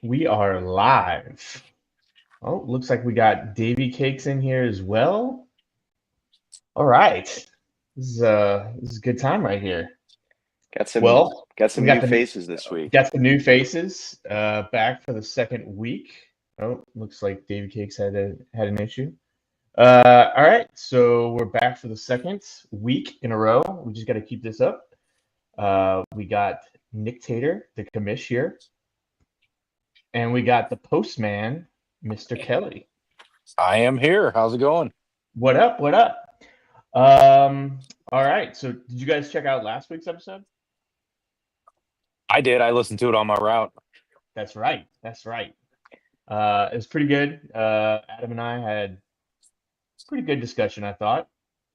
We are live. Oh, looks like we got Davy Cakes in here as well. All right. This is a good time right here. Got some Well, got we some got new the faces this week. got the new faces back for the second week. Oh, looks like Davy Cakes had an issue. All right, so we're back for the second week in a row. We just got to keep this up. We got Nick Tater, the commish here, and we got the postman, Mr. Kelly. I am here. How's it going? What up? What up? All right. So, did you guys check out last week's episode? I did. I listened to it on my route. That's right. That's right. It was pretty good. Adam and I had pretty good discussion, I thought.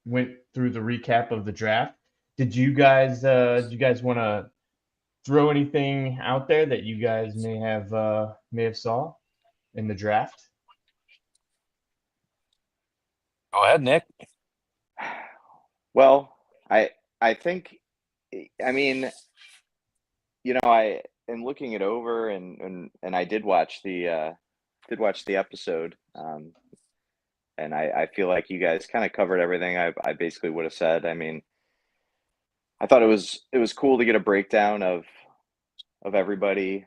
Went through the recap of the draft. Did you guys want to throw anything out there that you guys may have saw in the draft? Go ahead, Nick. Well, I think I mean, I am looking it over and I did watch the episode. And I feel like you guys kind of covered everything I basically would have said. I mean, I thought it was cool to get a breakdown of everybody,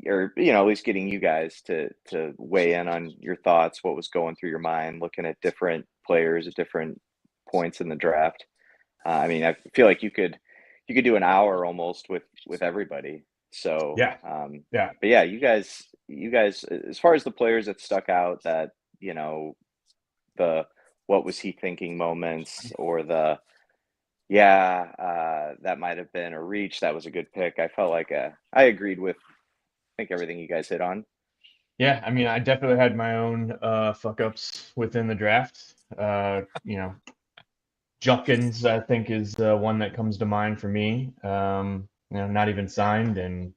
or at least getting you guys to weigh in on your thoughts, what was going through your mind, looking at different players at different points in the draft. I mean, I feel like you could do an hour almost with everybody. So, Yeah. Yeah. but yeah, you guys, as far as the players that stuck out, that you know the what was he thinking moments, or that might have been a reach. That was a good pick. I felt like I agreed with, I think, everything you guys hit on. Yeah, I mean, I definitely had my own fuck ups within the draft. Junkins, I think, is one that comes to mind for me. Not even signed, and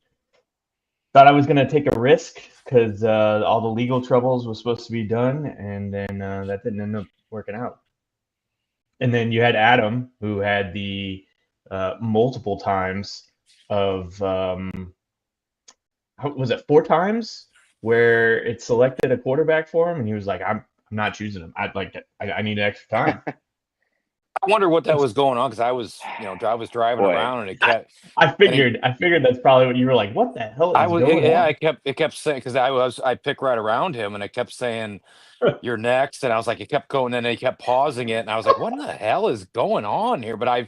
thought I was going to take a risk because all the legal troubles was supposed to be done, and then that didn't end up working out. And then you had Adam, who had the multiple times of was it 4 times where it selected a quarterback for him, and he was like, I'm not choosing him. I need extra time. I wonder what that was going on because I was driving Boy, around and it kept. I figured that's probably what you were like. What the hell I is was going yeah. on? It kept saying because I picked right around him and it kept saying you're next and I was like it kept going and they kept pausing it and I was like what in the hell is going on here? But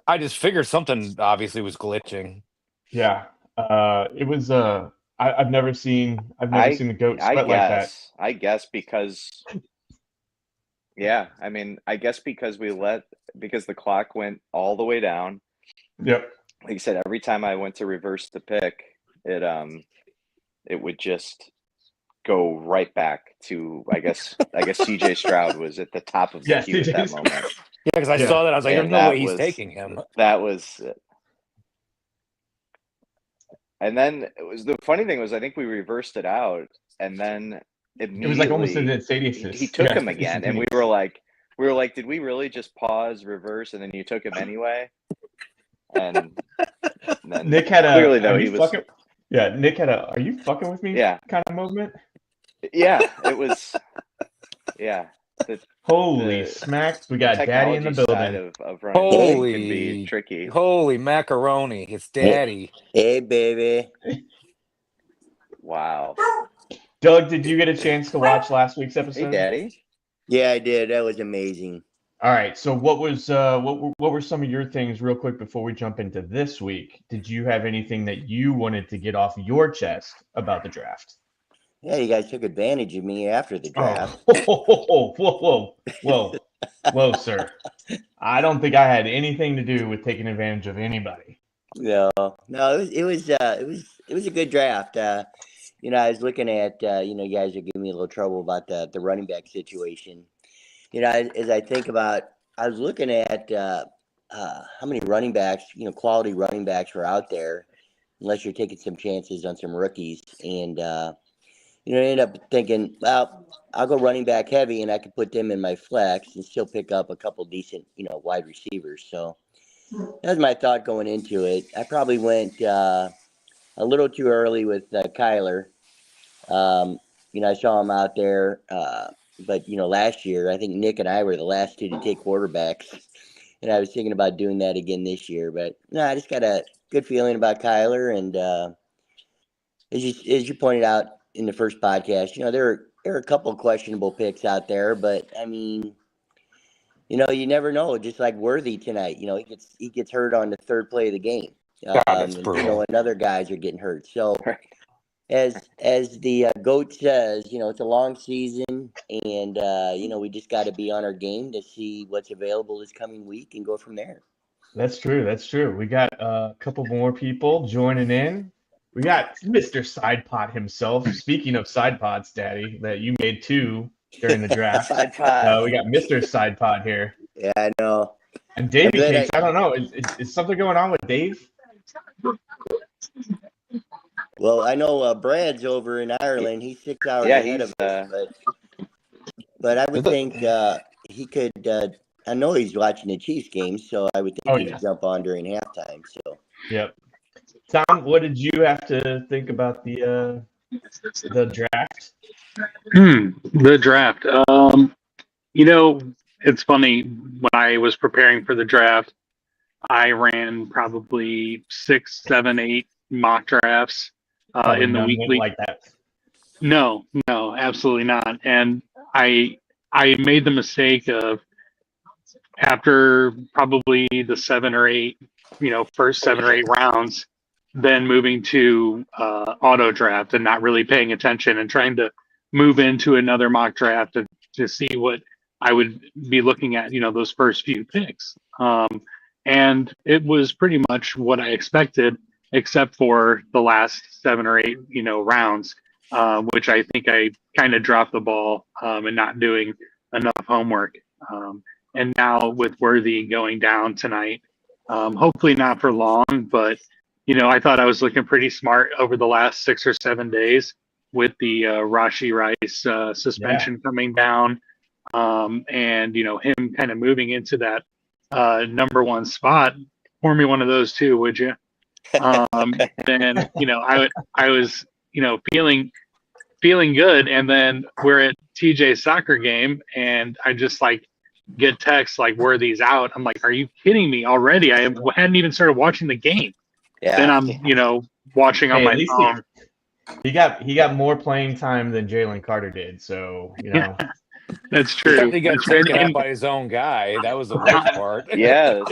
I just figured something obviously was glitching. Yeah, it was. I've never I seen the goat I sweat like that. guess because, yeah, I mean, I guess because the clock went all the way down. Yep. Like you said, every time I went to reverse the pick, it it would just go right back to, I guess CJ Stroud was at the top of the Yes, queue at that moment. Yeah, because I Yeah. saw that I was like there's And no way he's taking him. that was and then the funny thing was, I think we reversed it out, and then It was like almost an immediately he instantaneous. took Yeah, him again, and we instantaneous. were like, did we really just pause, reverse, and then you took him anyway? And then Nick had a clearly, "Are though, you he was, fucking?" Yeah, Nick had a "Are you fucking with me?" yeah, kind of movement. yeah, it was, yeah. The Holy the smacks! We the got Daddy in the technology side building. of running the league can be Holy, tricky. holy macaroni! It's Hey, daddy. hey, baby. Wow. Doug, did you get a chance to watch last week's Hey, episode? Daddy. Yeah, I did. That was amazing. All right. So, what were some of your things, real quick, before we jump into this week? Did you have anything that you wanted to get off your chest about the draft? Yeah, you guys took advantage of me after the draft. Oh, whoa, sir. I don't think I had anything to do with taking advantage of anybody. No, it was a good draft. I was looking at you guys are giving me a little trouble about the running back situation. As I think about, I was looking at how many running backs, quality running backs were out there, unless you're taking some chances on some rookies, and I ended up thinking, well, I'll go running back heavy, and I could put them in my flex and still pick up a couple decent, wide receivers. So that was my thought going into it. I probably went a little too early with Kyler, I saw him out there, but last year I think Nick and I were the last two to take quarterbacks, and I was thinking about doing that again this year. But no, I just got a good feeling about Kyler, and as you pointed out in the first podcast, there are a couple of questionable picks out there, but I mean, you never know. Just like Worthy tonight, he gets hurt on the third play of the game, God, that's brutal. and other guys are getting hurt. So Right. as the GOAT says, it's a long season, and we just got to be on our game to see what's available this coming week and go from there. That's true. That's true. We got a couple more people joining in. We got Mr. Side Pod himself. Speaking of side pods, Daddy, that you made 2 during the draft. Side pod. We got Mr. Side Pod here. Yeah, I know. And Davey Cakes, I don't know. Is something going on with Dave? Well, I know Brad's over in Ireland. He's 6 hours ahead of us, but I would think he could. I know he's watching the Chiefs game, so I would think he could jump on during halftime. So. Yep. Tom, what did you have to think about the draft? The draft. It's funny. When I was preparing for the draft, I ran probably 6, 7, 8 mock drafts in the weekly. Like that. No, absolutely not. And I made the mistake of, after probably the 7 or 8, first 7 or 8 rounds, then moving to auto draft and not really paying attention and trying to move into another mock draft to see what I would be looking at, those first few picks. And it was pretty much what I expected, except for the last 7 or 8, rounds, which I think I kind of dropped the ball and not doing enough homework. And now with Worthy going down tonight, hopefully not for long, but I thought I was looking pretty smart over the last 6 or 7 days with the Rashee Rice suspension coming down, and him kind of moving into that number 1 spot. Pour me one of those too, would you? Then I was feeling good, and then we're at TJ's soccer game, and I just get texts like Worthy's out. I'm like, are you kidding me already? I hadn't even started watching the game. Yeah. Then I'm, watching on my phone. He got more playing time than Jalen Carter did, so That's true. He got taken out by his own guy. That was the worst part. Yeah,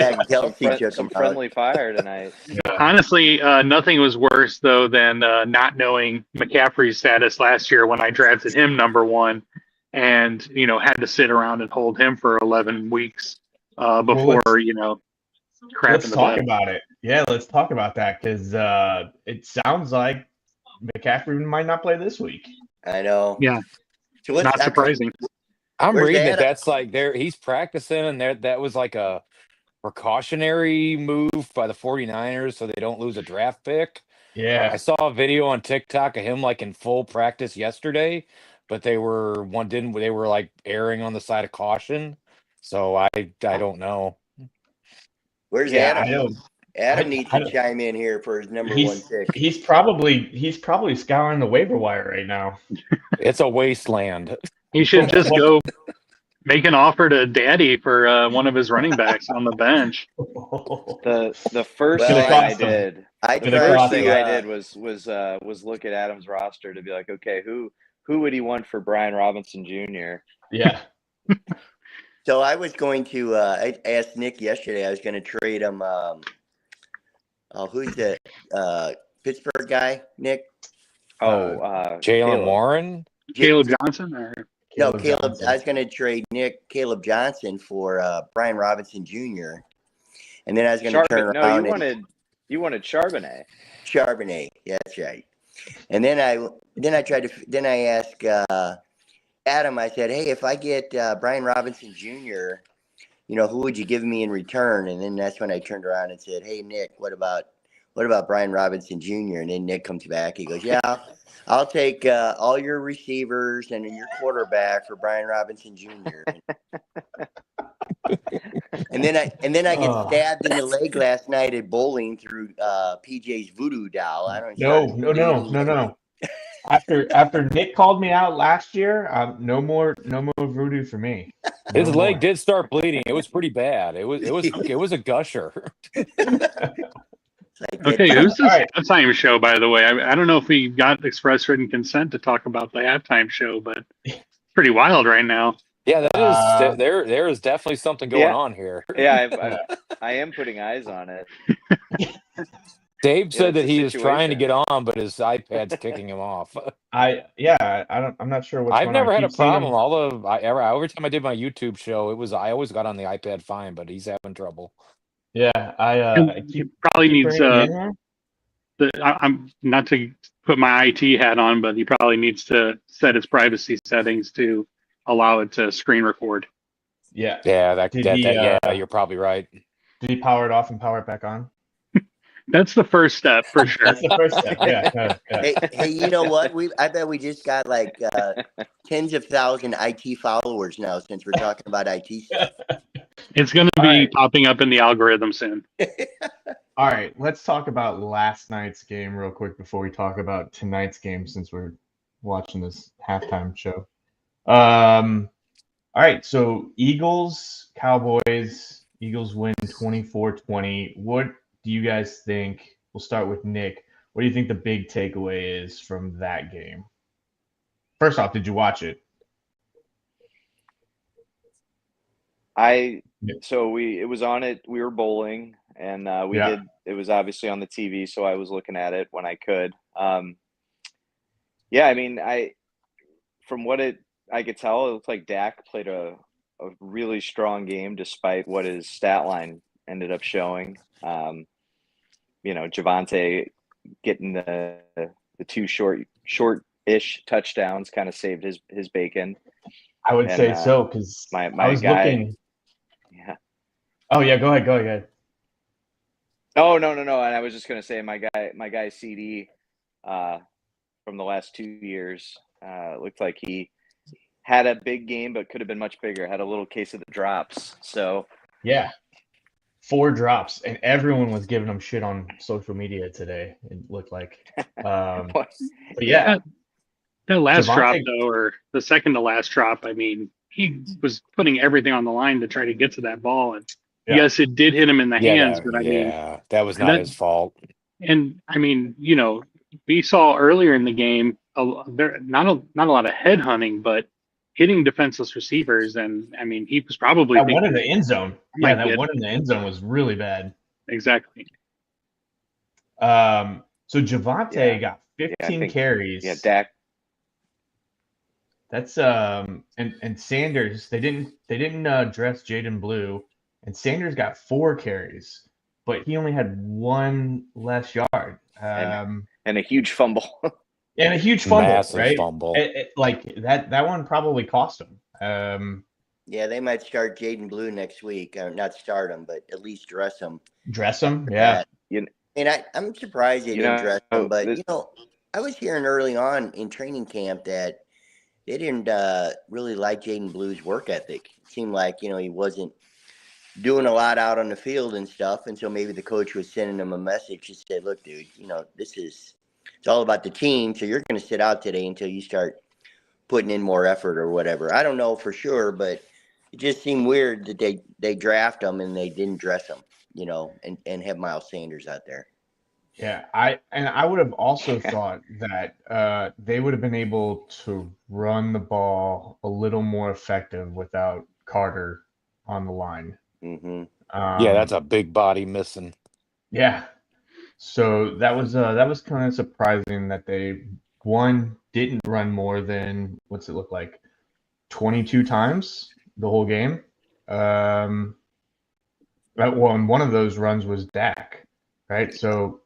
some friendly fire tonight. Honestly, nothing was worse though than not knowing McCaffrey's status last year when I drafted him number 1, and had to sit around and hold him for 11 weeks before crap. Let's talk about it. Yeah, let's talk about that, because it sounds like McCaffrey might not play this week. I know. Yeah, so not surprising. I'm reading that's he's practicing, and that was like a precautionary move by the 49ers so they don't lose a draft pick. Yeah. I saw a video on TikTok of him in full practice yesterday, but they were erring on the side of caution. So I don't know. Where's Adam? Adam needs to chime in here for his number 1 pick. He's probably scouring the waiver wire right now. It's a wasteland. He should just go make an offer to Daddy for one of his running backs on the bench. The first thing I did was look at Adam's roster to be like, okay, who would he want for Brian Robinson Jr.? Yeah. So I was going to. I asked Nick yesterday. I was going to trade him. Who's the Pittsburgh guy? Nick. Jalen Warren. Caleb Johnson. Caleb. Johnson. I was going to trade Caleb Johnson for Brian Robinson Jr. And then I was going to turn around. No, you wanted Charbonnet. Charbonnet. Yeah, that's right. And then I asked Adam. I said, hey, if I get Brian Robinson Jr., who would you give me in return? And then that's when I turned around and said, hey, Nick, what about Brian Robinson Jr.? And then Nick comes back. He goes, yeah, I'll take all your receivers and your quarterback for Brian Robinson Jr. and then I get stabbed in the leg last night at bowling through PJ's voodoo doll. I don't know. No. After Nick called me out last year, no more voodoo for me. No His more. leg did start bleeding. It was pretty bad. It was a gusher. Like Okay, that- who's this All right. halftime show, by the way? I don't know if we got express written consent to talk about the halftime show, but it's pretty wild right now. Yeah, that is Uh, there is definitely something going Yeah. on here. Yeah, I am putting eyes on it. Dave Yeah, said it's that a he is trying to situation. get on, but his iPad's kicking him off. I'm not sure what's I've going never on. had a Keep seeing problem. him. Every time I did my YouTube show, I always got on the iPad fine, but he's having trouble. Yeah, I It keep probably needs bringing him in there. I'm not to put my IT hat on, but he probably needs to set his privacy settings to allow it to screen record. Yeah. Yeah, Did he you're probably right. did he power it off and power it back on? That's the first step for sure. That's the first step. Yeah. hey, you know what? I bet we just got like tens of thousand IT followers now since we're talking about IT stuff. It's going to All be right. popping up in the algorithm soon. All right, let's talk about last night's game real quick before we talk about tonight's game since we're watching this halftime show. All right, so Eagles-Cowboys. Eagles win 24-20. What do you guys think? We'll start with Nick. What do you think the big takeaway is from that game? First off, did you watch it? It was on it. We were bowling, and it was obviously on the TV, so I was looking at it when I could. Yeah, I mean, from what I could tell, it looked like Dak played a really strong game despite what his stat line ended up showing. Javante getting the two short-ish touchdowns kind of saved his bacon. I would say so because my I was guy, looking. Yeah. Oh yeah, go ahead. Oh no! And I was just gonna say my guy CD, from the last 2 years, looked like he had a big game, but could have been much bigger. Had a little case of the drops. So Yeah. 4 drops, and everyone was giving him shit on social media today. It looked like, but yeah, That last Javante- drop, though, or the second to last drop, I mean, he was putting everything on the line to try to get to that ball. And yes, it did hit him in the hands, but I mean, that was not his fault. And I mean, we saw earlier in the game, there not a lot of head hunting, but hitting defenseless receivers. And I mean, he was probably that one in the end zone. Yeah, that one it. in the end zone was really bad. Exactly. So Javante got 15 carries. Yeah, Dak. That's and Sanders. They didn't dress Jaden Blue, and Sanders got 4 carries, but he only had 1 less yard. And a huge fumble. And a huge fumble, Massive right? fumble. Like that one probably cost him. Yeah, they might start Jaden Blue next week. Not start him, but at least dress him. Dress him, yeah. And I'm surprised they didn't dress him, but I was hearing early on in training camp that they didn't really like Jaden Blue's work ethic. It seemed like he wasn't doing a lot out on the field and stuff, and so maybe the coach was sending him a message to say, "Look, dude, it's all about the team, so you're going to sit out today until you start putting in more effort or whatever." I don't know for sure, but it just seemed weird that they draft him and they didn't dress him, and have Miles Sanders out there. Yeah, I would have also thought that they would have been able to run the ball a little more effective without Carter on the line. Mm-hmm. That's a big body missing. Yeah, so that was kind of surprising that they didn't run more than what's it look like 22 times the whole game. And one of those runs was Dak, right? So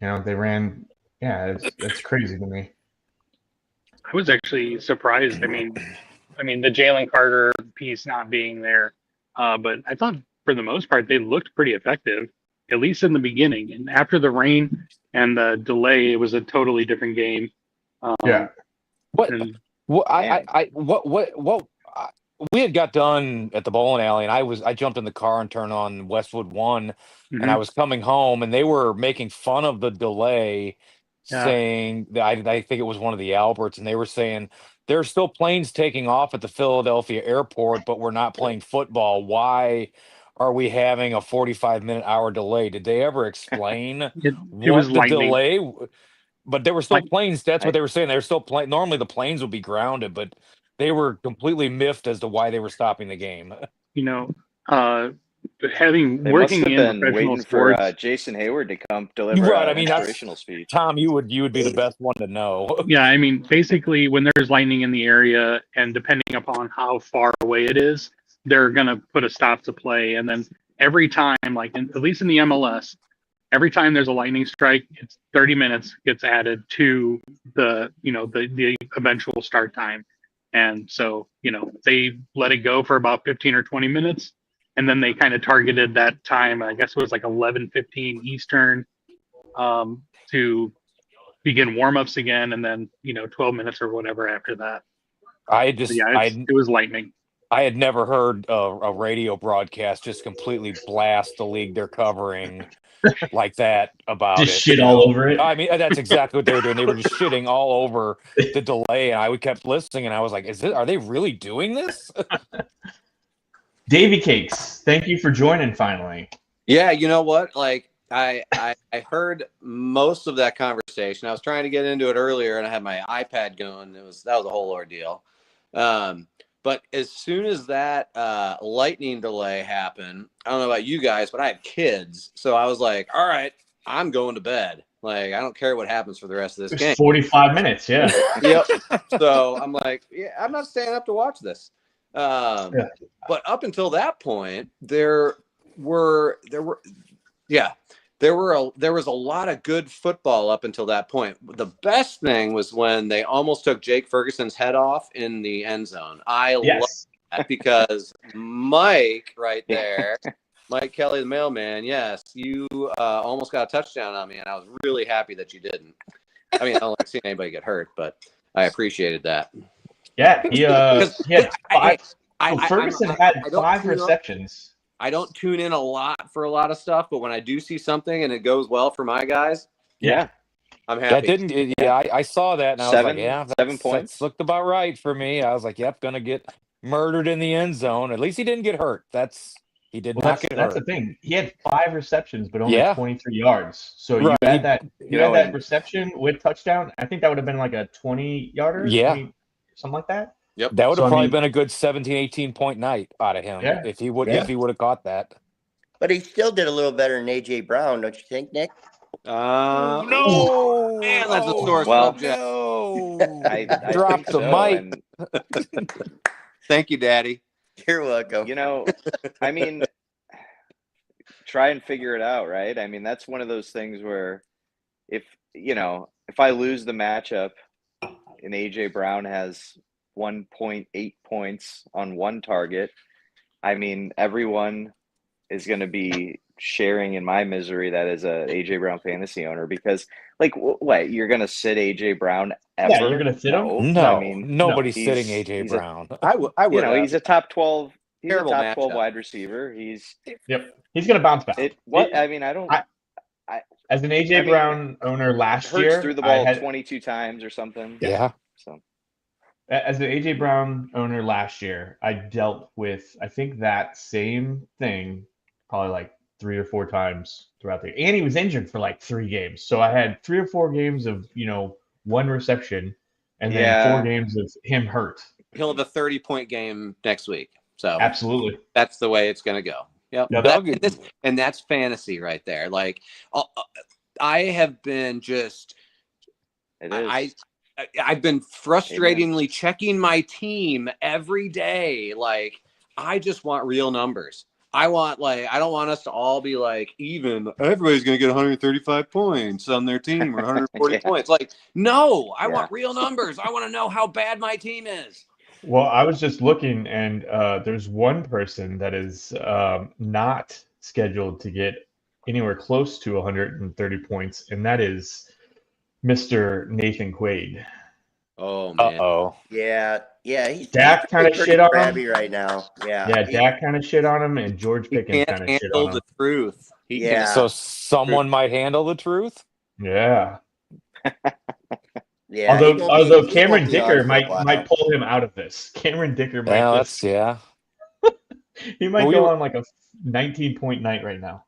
they ran. Yeah, it's crazy to me. I was actually surprised. I mean, the Jalen Carter piece not being there, but I thought for the most part they looked pretty effective, at least in the beginning. And after the rain and the delay, it was a totally different game. We had got done at the bowling alley, and I jumped in the car and turned on Westwood 1, and I was coming home, and they were making fun of the delay saying that I think it was one of the Alberts, and they were saying there's still planes taking off at the Philadelphia airport, but we're not playing football. Why are we having a 45-minute-hour delay? Did they ever explain It was what the lightning. delay? But there were still Like, planes. That's what they were saying. They were still playing. Normally the planes would be grounded, but they were completely miffed as to why they were stopping the game. you know, They must working have in been professional waiting for sports. Jason Hayward to come deliver Right. I an mean, that's inspirational speech. Tom. You would be the best one to know. Yeah, I mean, basically, when there's lightning in the area, and depending upon how far away it is, they're gonna put a stop to play. And then every time, like at least in the MLS, every time there's a lightning strike, it's 30 minutes gets added to the eventual start time. And so, they let it go for about 15 or 20 minutes, and then they kind of targeted that time. I guess it was like 11:15 Eastern, to begin warm-ups again, and then 12 minutes or whatever after that. It was lightning. I had never heard a radio broadcast just completely blast the league they're covering like that about Just it. shit all over it. I mean, that's exactly what they were doing. They were just shitting all over the delay, and I kept listening, and I was like, are they really doing this? Davy Cakes, thank you for joining finally. Yeah, you know what? Like I heard most of that conversation. I was trying to get into it earlier, and I had my iPad going. That was a whole ordeal. But as soon as that lightning delay happened, I don't know about you guys, but I have kids, so I was like, all right, I'm going to bed. Like, I don't care what happens for the rest of this game. 45 minutes, yeah. Yep. So I'm like, yeah, I'm not staying up to watch this. But up until that point, there was a lot of good football up until that point. The best thing was when they almost took Jake Ferguson's head off in the end zone. I love that because Mike right there, Mike Kelly, the mailman, yes, you almost got a touchdown on me, and I was really happy that you didn't. I mean, I don't like seeing anybody get hurt, but I appreciated that. Yeah, he had five. Ferguson had 5 receptions. I don't tune in a lot for a lot of stuff, but when I do see something and it goes well for my guys, I'm happy. I saw that, and I was like, 7 points. That's looked about right for me. I was like, yep, gonna get murdered in the end zone. At least he didn't get hurt. He did not get hurt. That's the thing. He had 5 receptions, but only 23 yards. So you had that reception with touchdown. I think that would have been like a 20-yarder. Yeah. Something like that. Yep. That would have probably been a good 17, 18-point night out of him if he would have caught that. But he still did a little better than AJ Brown, don't you think, Nick? No, man, that's a sore subject. No. I dropped the mic. Thank you, Daddy. You're welcome. I mean, try and figure it out, right? I mean, that's one of those things where if I lose the matchup and AJ Brown has 1.8 points on one target, I mean, everyone is going to be sharing in my misery that is a AJ Brown fantasy owner, because like, what, you're going to sit AJ Brown ever? Yeah, you're going to sit him? No, I mean, nobody's sitting AJ Brown. I would. He's a top 12. He's Terrible a top 12 matchup. wide receiver. He's going to bounce back. as an AJ Brown owner last Hurts year, threw the ball 22 times or something. Yeah. So as an AJ Brown owner last year, I dealt with, I think, that same thing probably like 3 or 4 times throughout the year. And he was injured for like 3 games. So I had 3 or 4 games of, 1 reception and then 4 games of him hurt. He'll have a 30-point game next week. So absolutely, that's the way it's going to go. Yep. And that's fantasy right there. Like, I have been just, I've been frustratingly checking my team every day. Like, I just want real numbers. I don't want us to all be like, even everybody's going to get 135 points on their team or 140 points. Like, no, I want real numbers. I want to know how bad my team is. Well, I was just looking, and there's one person that is not scheduled to get anywhere close to 130 points, and that is Mr. Nathan Quaid. Oh, man. Uh-oh. Yeah. He's Dak kind of shit on him right now. Yeah. Yeah, Dak kind of shit on him, and George Pickens kind of shit on him. The truth. So someone might handle the truth? Yeah. Yeah, Although he won't Cameron be on Dicker for a while. might pull him out of this. Cameron Dicker might Yeah, just he might Well, go on like a 19-point night right now.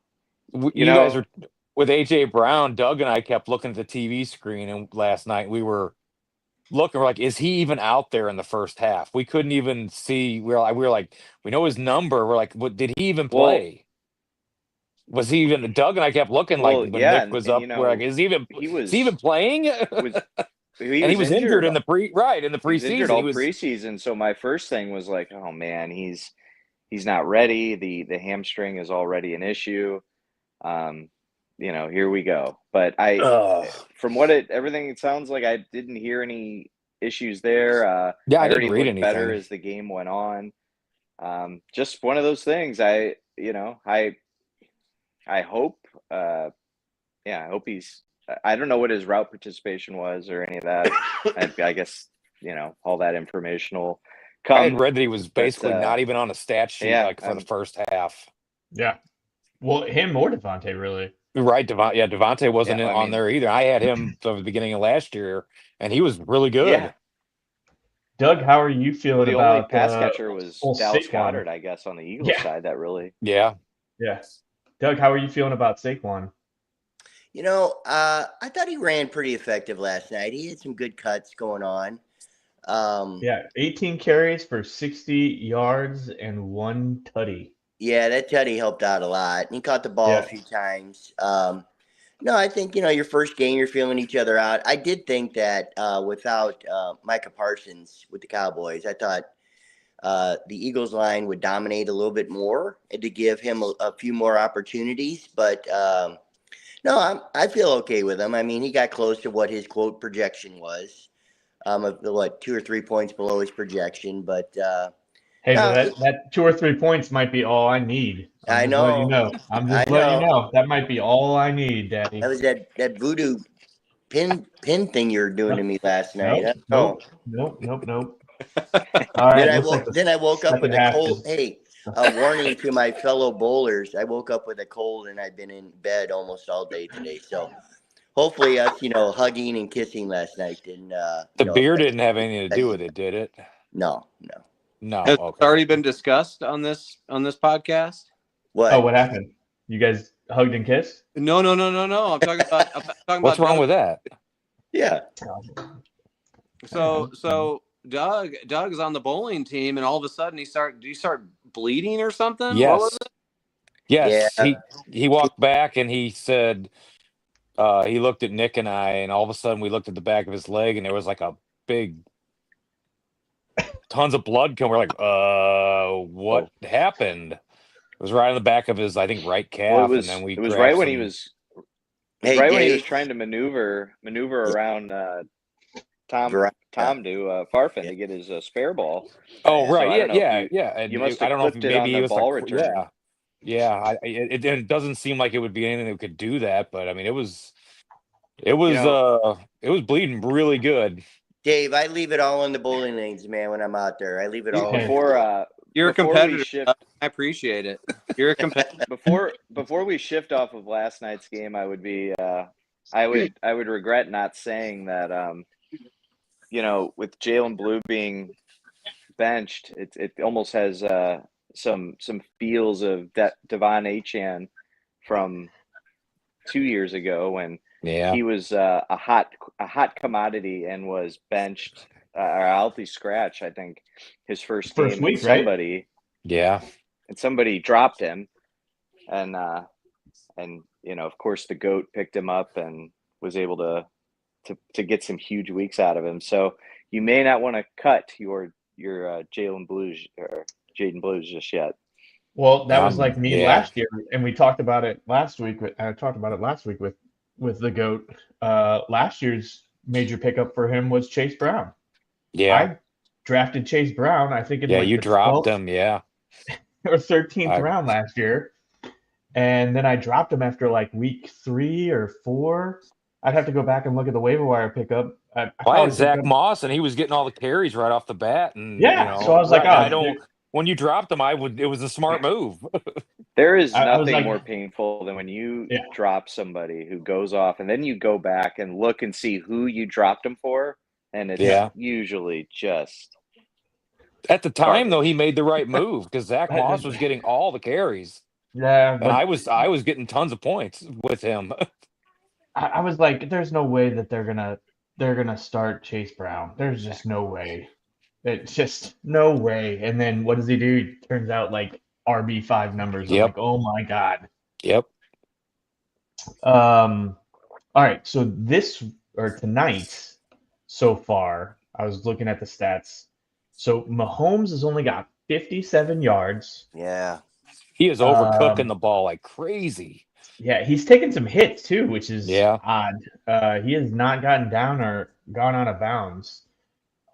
you guys are with AJ Brown. Doug and I kept looking at the TV screen, and last night we were looking. We're like, is he even out there in the first half? We couldn't even see. We were like, we know his number. We're like, what did he even play? Was he even? Doug and I kept looking like when Nick was up. We're like, is he even playing? And he was injured in the preseason. He was injured all preseason. So my first thing was like, oh man, he's not ready. The hamstring is already an issue. Here we go. But from everything it sounds like, I didn't hear any issues there. I heard didn't he read looked better anything. as the game went on. Just one of those things. I hope. I hope he's. I don't know what his route participation was or any of that. I guess all that information will come. I had read that he was basically not even on a stat sheet for the first half. Yeah. Well, him or Devontae, really. Right, Devontae wasn't on there either. I had him from the beginning of last year, and he was really good. Yeah. Doug, how are you feeling about? The only pass catcher was Dallas Saquon. Goedert, I guess, on the Eagles side. That really. Yeah. Yeah. Doug, how are you feeling about Saquon? I thought he ran pretty effective last night. He had some good cuts going on. 18 carries for 60 yards and 1 tutty. Yeah, that tutty helped out a lot. He caught the ball a few times. No, I think, your first game, you're feeling each other out. I did think that without Micah Parsons with the Cowboys, I thought the Eagles line would dominate a little bit more and to give him a few more opportunities. But no, I feel okay with him. I mean, he got close to what his quote projection was. 2 or 3 points below his projection, but hey, that 2 or 3 points might be all I need. I'm just letting you know. That might be all I need, Daddy. That was that voodoo pin thing you were doing to me last night. Nope. All right. Then I woke up with a cold. Hey, a warning to my fellow bowlers. I woke up with a cold and I've been in bed almost all day today. So hopefully us, hugging and kissing last night didn't. The beer didn't have anything to do with it, did it? No. Has it already been discussed on this podcast? What? Oh, what happened? You guys hugged and kissed? No. I'm talking about. What's wrong with that? Yeah. So Doug's on the bowling team, and all of a sudden do you start bleeding or something? Yes. What was it? Yes. Yeah. He walked back and he said he looked at Nick and I, and all of a sudden we looked at the back of his leg, and there was like a big tons of blood coming. We're like, what happened? It was right on the back of his, I think, right calf. Well, and then it was right when he was when he was trying to maneuver around Tom Farfan to get his spare ball. Oh, right. So yeah. And you must have I don't know if clipped it maybe on it the was ball like, return. Yeah. It doesn't seem like it would be anything that could do that, but I mean, it was bleeding really good. Dave, I leave it all in the bowling lanes, man. When I'm out there, I leave it all. You're a competitor. I appreciate it. You're a competitor. Before we shift off of last night's game, I would be I would regret not saying that with Jalen Blue being benched, it almost has some feels of Devon Achane from 2 years ago when he was a hot commodity and was benched or a healthy scratch. I think his first game week, somebody. Right? Yeah. And somebody dropped him, and of course the GOAT picked him up and was able to get some huge weeks out of him. So you may not want to cut your Jaden Blues just yet. Well, that was like me last year, and we talked about it last week. I talked about it last week with the GOAT. Last year's major pickup for him was Chase Brown. Yeah. I drafted Chase Brown, I think in you dropped 12th him, yeah. or 13th round last year. And then I dropped him after like week 3 or 4. I'd have to go back and look at the waiver wire pickup. I had Zach Moss, and he was getting all the carries right off the bat. And so I was like, when you dropped him, it was a smart move. There is I was nothing like, more painful than when you yeah, drop somebody who goes off and then you go back and look and see who you dropped him for, and it's Yeah. usually just At the time, though, garbage. he made the right move because Zach Moss was getting all the carries, yeah, and but I was getting tons of points with him. I was like, there's no way that they're gonna start Chase Brown. There's just no way. It's just no way. And then what does he do? He turns out like RB5 numbers. I'm Yep. like, oh my god. Yep. All right. So tonight, so far, I was looking at the stats. So Mahomes has only got 57 yards. Yeah. He is overcooking the ball like crazy. Yeah, he's taken some hits too, which is Yeah. odd. He has not gotten down or gone out of bounds.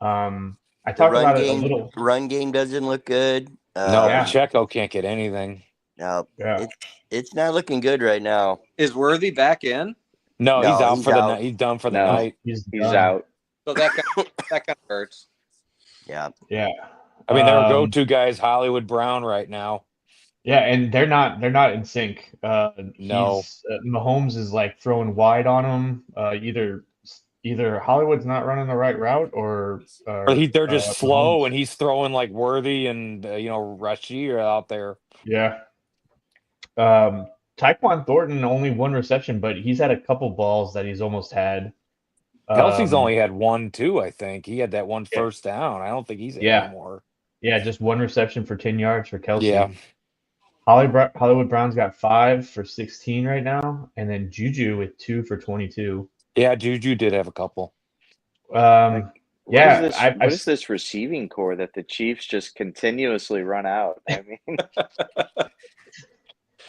I The talked about it a little. run game doesn't look good. No, Yeah. Pacheco can't get anything. No, Yeah. it's not looking good right now. Is Worthy back in? No, he's No, out he's for the out. night. He's done for the No. night. He's He's done. out. So that kind of hurts. Yeah. Yeah. I mean, their go-to guy is Hollywood Brown right now. Yeah, and they're not in sync. No. Mahomes is like throwing wide on him. Either Hollywood's not running the right route or They're just slow, Mahomes. and he's throwing like Worthy and Rushy are out there. Yeah. Tyquan Thornton only one reception, but he's had a couple balls that he's almost had. Kelsey's only had 1, 2, I think. He had that one Yeah. first down. I don't think he's in Yeah. anymore. Yeah, just one reception for 10 yards for Kelsey. Yeah. Hollywood Brown's got 5 for 16 right now, and then Juju with 2 for 22. Yeah, Juju did have a couple. What Yeah, is this receiving core that the Chiefs just continuously run out? I mean,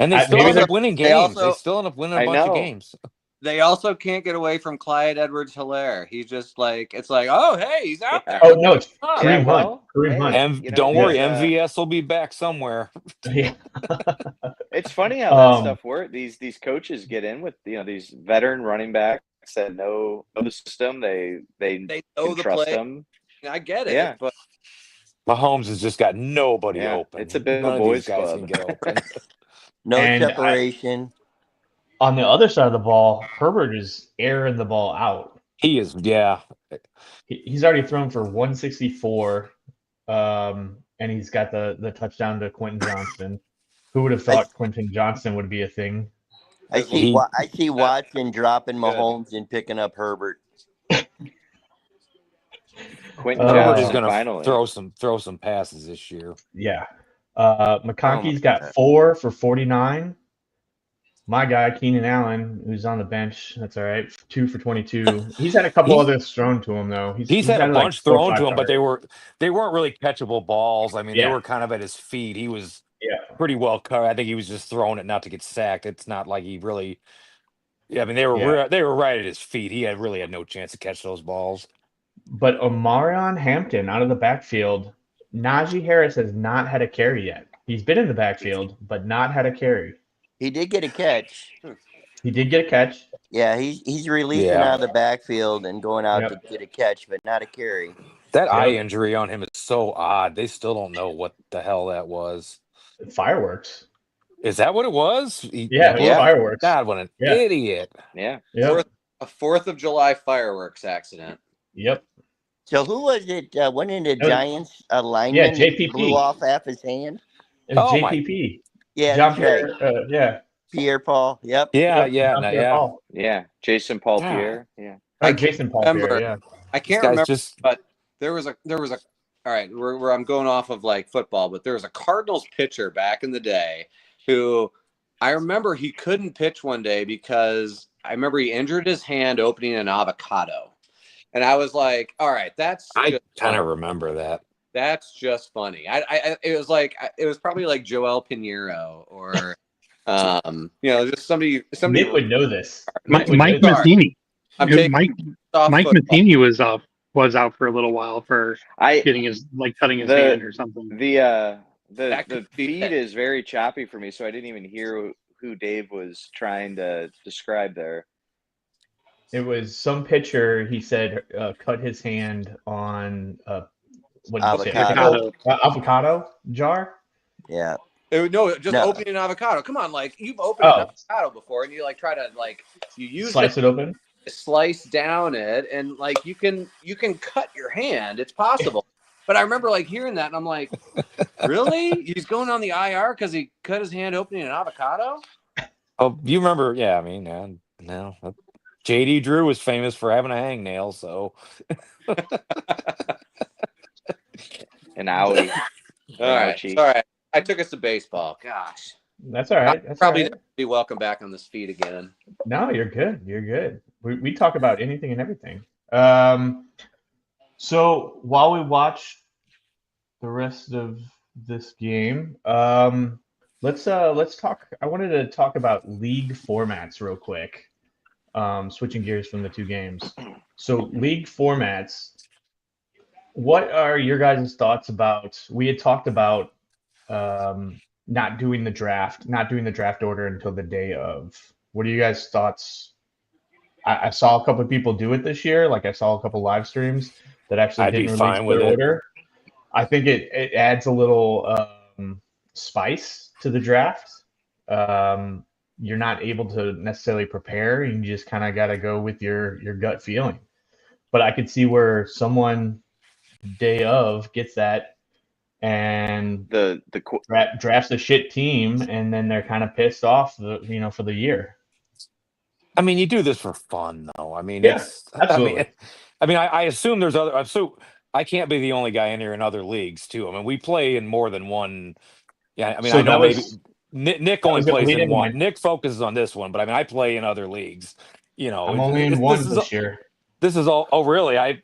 And they still maybe end up winning games. They also- still end up winning a I bunch of know. games. They also can't get away from Clyde Edwards-Helaire. He's just like, it's like, oh, hey, he's out there. Oh no, it's Oh, Kareem yeah, Hunt. well, Kareem hey. Hunt. You know, Don't worry, it's, MVS will be back somewhere. Yeah. it's funny how that stuff works. These coaches get in with these veteran running backs that know the system. They They know can the trust play. them. I get it. Yeah. But Mahomes has just got nobody Yeah, open. it's a bit of a None of these boys' guys club. can get open. No And separation. On the other side of the ball, Herbert is airing the ball out. He is, yeah. He's already thrown for 164, and he's got the touchdown to Quentin Johnston. Who would have thought Quentin Johnston would be a thing? I see Watson dropping Mahomes and picking up Herbert. Quentin Herbert's Johnson going to finally. throw some passes this year. Yeah. McConkey's got 4 for 49. My guy, Keenan Allen, who's on the bench, that's all right. 2 for 22. He's had a couple others thrown to him though. He's had a bunch like 4 or thrown 5 to him, but targets. they weren't really catchable balls. I mean, they were kind of at his feet. He was pretty well covered. I think he was just throwing it not to get sacked. It's not like he really. Yeah, I mean they were right at his feet. He really had no chance to catch those balls. But Omarion Hampton out of the backfield, Najee Harris has not had a carry yet. He's been in the backfield, but not had a carry. He did get a catch. He did get a catch. Yeah, he's releasing out of the backfield and going out to get a catch, but not a carry. That eye injury on him is so odd. They still don't know what the hell that was. Fireworks. Is that what it was? Fireworks. God, what an idiot. Yeah. A 4th of July fireworks accident. Yep. So who was it? One of the Giants lineman JPP. blew off half his hand. It was JPP. Yeah, Jean-Pierre. Pierre Paul. Yep. Paul. Yeah. Jason Paul Pierre. Yeah. Jason Paul Pierre. Yeah. I can't remember, but there was a. All right, where I'm going off of like football, but there was a Cardinals pitcher back in the day who I remember he couldn't pitch one day because I remember he injured his hand opening an avocado. And I was like, all right, I kind of remember that. That's just funny. It was probably like Joel Pinheiro or, just somebody. Nick would know this. Mike Matheny. Mike Matheny was out for a little while for getting his cutting his hand or something. The feed is very choppy for me, so I didn't even hear who Dave was trying to describe there. It was some pitcher. He said cut his hand on avocado jar. Yeah. No, just No. opening an avocado. Come on, like you've opened an avocado before, and you like try to like you use Slice it open. Slice down it, and like you can cut your hand. It's possible. But I remember like hearing that, and I'm like, really? He's going on the IR because he cut his hand opening an avocado? Oh, you remember? Yeah, I mean, no. JD Drew was famous for having a hangnail, so. An owie. All right, ouchie. sorry, I took us to baseball. Gosh, That's all right. That's probably all right. be welcome back on this feed again. No, you're good. You're good. We talk about anything and everything. So while we watch the rest of this game, let's talk. I wanted to talk about league formats real quick. Switching gears from the two games. So league formats. What are your guys' thoughts about? We had talked about not doing the draft order until the day of. What are you guys' thoughts? I saw a couple of people do it this year. Like I saw a couple live streams that actually I'd be didn't fine release with their it. order. I think it adds a little spice to the draft. You're not able to necessarily prepare. You just kind of got to go with your gut feeling. But I could see where someone day of gets that and drafts a shit team, and then they're kind of pissed off, for the year. I mean, you do this for fun, though. I mean, Yeah, absolutely. I assume there's other. So I can't be the only guy in here in other leagues too. I mean, we play in more than one. Yeah, I mean, So I know that maybe was- Nick that only was gonna plays lead in into one. my- Nick focuses on this one, but I mean, I play in other leagues. I'm only in one this year. This is all. Oh, really? I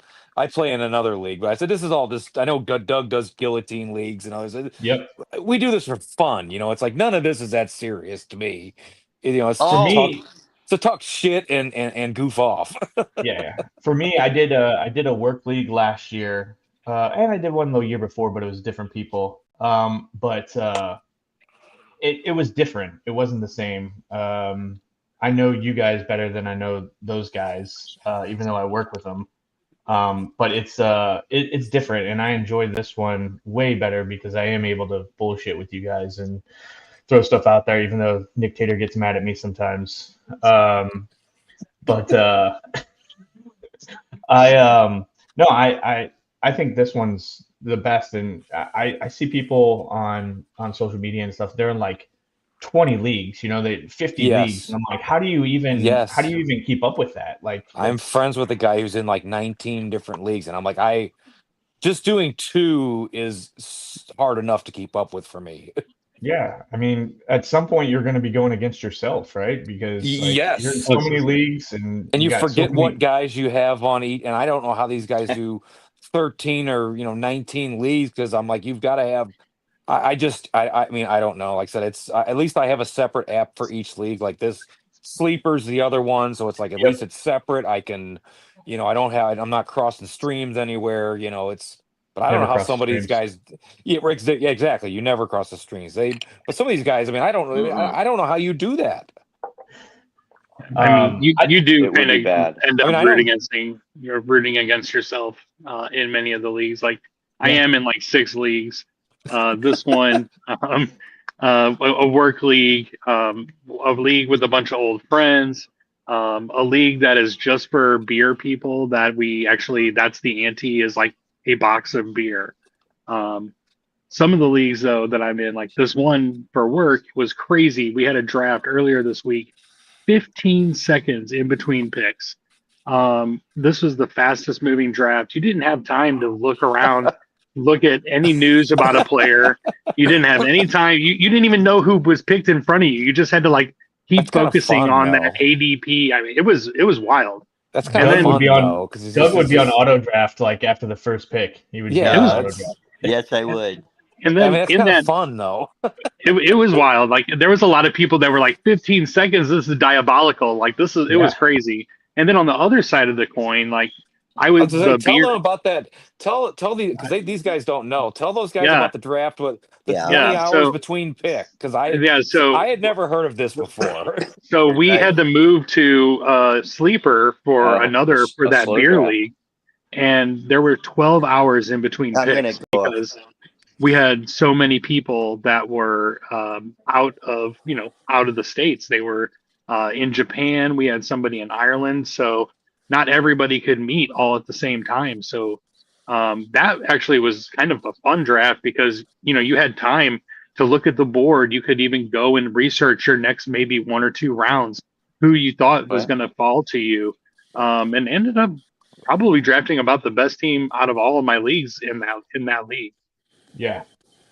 play in another league, but I said this is all just. I know Doug does guillotine leagues and others. Yep. We do this for fun. It's like none of this is that serious to me. It's For me, to talk shit and goof off. yeah. For me, I did a work league last year, and I did one the year before, but it was different people. But it was different. It wasn't the same. I know you guys better than I know those guys, even though I work with them. But it's different, and I enjoy this one way better because I am able to bullshit with you guys and throw stuff out there, even though Nick Tater gets mad at me sometimes. But I think this one's the best, and I see people on social media and stuff. They're in like 20 leagues, they 50 Yes. leagues. And I'm like, how do you even keep up with that? Like I'm friends with a guy who's in like 19 different leagues, and I'm like, just doing 2 is hard enough to keep up with for me. Yeah, I mean, at some point you're going to be going against yourself, right? Because Yes. you're in so many leagues, and you got forget so many... what guys you have on each. And I don't know how these guys do 13 or 19 leagues, because I'm like, you've got to have. I mean, I don't know. Like I said, it's at least I have a separate app for each league. Like this, Sleeper's the other one, so it's like at least it's separate. I can, I'm not crossing streams anywhere. But I don't know how some of these guys. Yeah, exactly. You never cross the streams. But some of these guys, I mean, I don't know how you do that. I mean, you do it would kind be of bad. end up you're rooting against yourself in many of the leagues. Like I am in like 6 leagues. This one, a work league, a league with a bunch of old friends, a league that is just for beer people. That's the ante is like a box of beer. Some of the leagues though that I'm in, like this one for work, was crazy. We had a draft earlier this week. 15 seconds in between picks. This was the fastest moving draft. You didn't have time to look around, look at any news about a player. You didn't have any time. You didn't even know who was picked in front of you. You just had to like keep focusing on that ADP. I mean, it was wild. That's kind of fun though, because Doug would be on auto draft like after the first pick. He would. Yeah, auto draft. Yes, I would. And then I mean, it's kind of fun though. it was wild. Like there was a lot of people that were like 15 seconds. This is diabolical. Like it was crazy. And then on the other side of the coin, like I was tell them about that. Tell because these guys don't know. Tell those guys about the draft. What the 20 hours between pick? Because I had never heard of this before. So we had to move to Sleeper for that beer league, and there were 12 hours in between picks we had so many people that were out of the states. They were in Japan. We had somebody in Ireland, so not everybody could meet all at the same time. So that actually was kind of a fun draft because you had time to look at the board. You could even go and research your next maybe 1 or 2 rounds, who you thought was going to fall to you, and ended up probably drafting about the best team out of all of my leagues in that league. Yeah.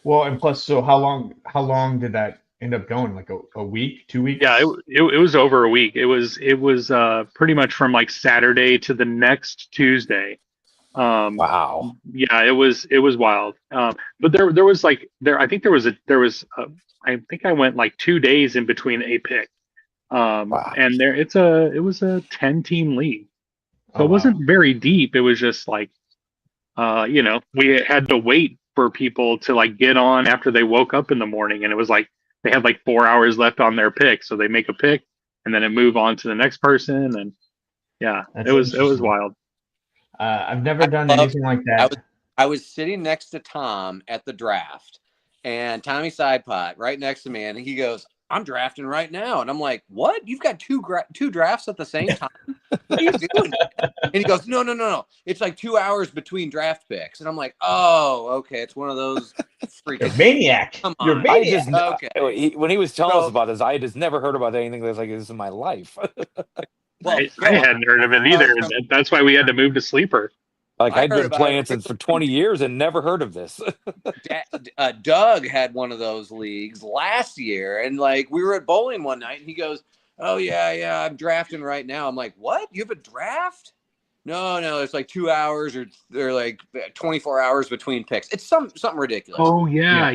Well, and plus, so how long did that end up going? Like a week, 2 weeks? Yeah, it was over a week. It was pretty much from like Saturday to the next Tuesday. Wow. Yeah, it was wild. But there was I think I think I went like 2 days in between a pick. Wow. And it was a 10-team league. So Oh, it wasn't wow. very deep. It was just like we had to wait for people to like get on after they woke up in the morning, and it was like they had like 4 hours left on their pick, so they make a pick and then it move on to the next person, and yeah, That's it was interesting. wild. I've never done anything like that. I was sitting next to Tom at the draft, and Tommy Sidepot right next to me, and he goes, "I'm drafting right now," and I'm like, "What? You've got two drafts at the same time? What are you doing?" And he goes, "No. It's like 2 hours between draft picks," and I'm like, "Oh, okay. It's one of those freaking You're a maniac. Come You're a on. maniac. Okay. When he was telling us about this, I just never heard about anything that's like this in my life. Well, I hadn't heard of it either. That's why we had to move to Sleeper. Like I I'd heard been about playing it. since for 20 years and never heard of this. Doug had one of those leagues last year, and like we were at bowling one night, and he goes, "Oh yeah, I'm drafting right now." I'm like, "What? You have a draft?" No, it's like 2 hours or they're like 24 hours between picks. It's something ridiculous. Oh yeah.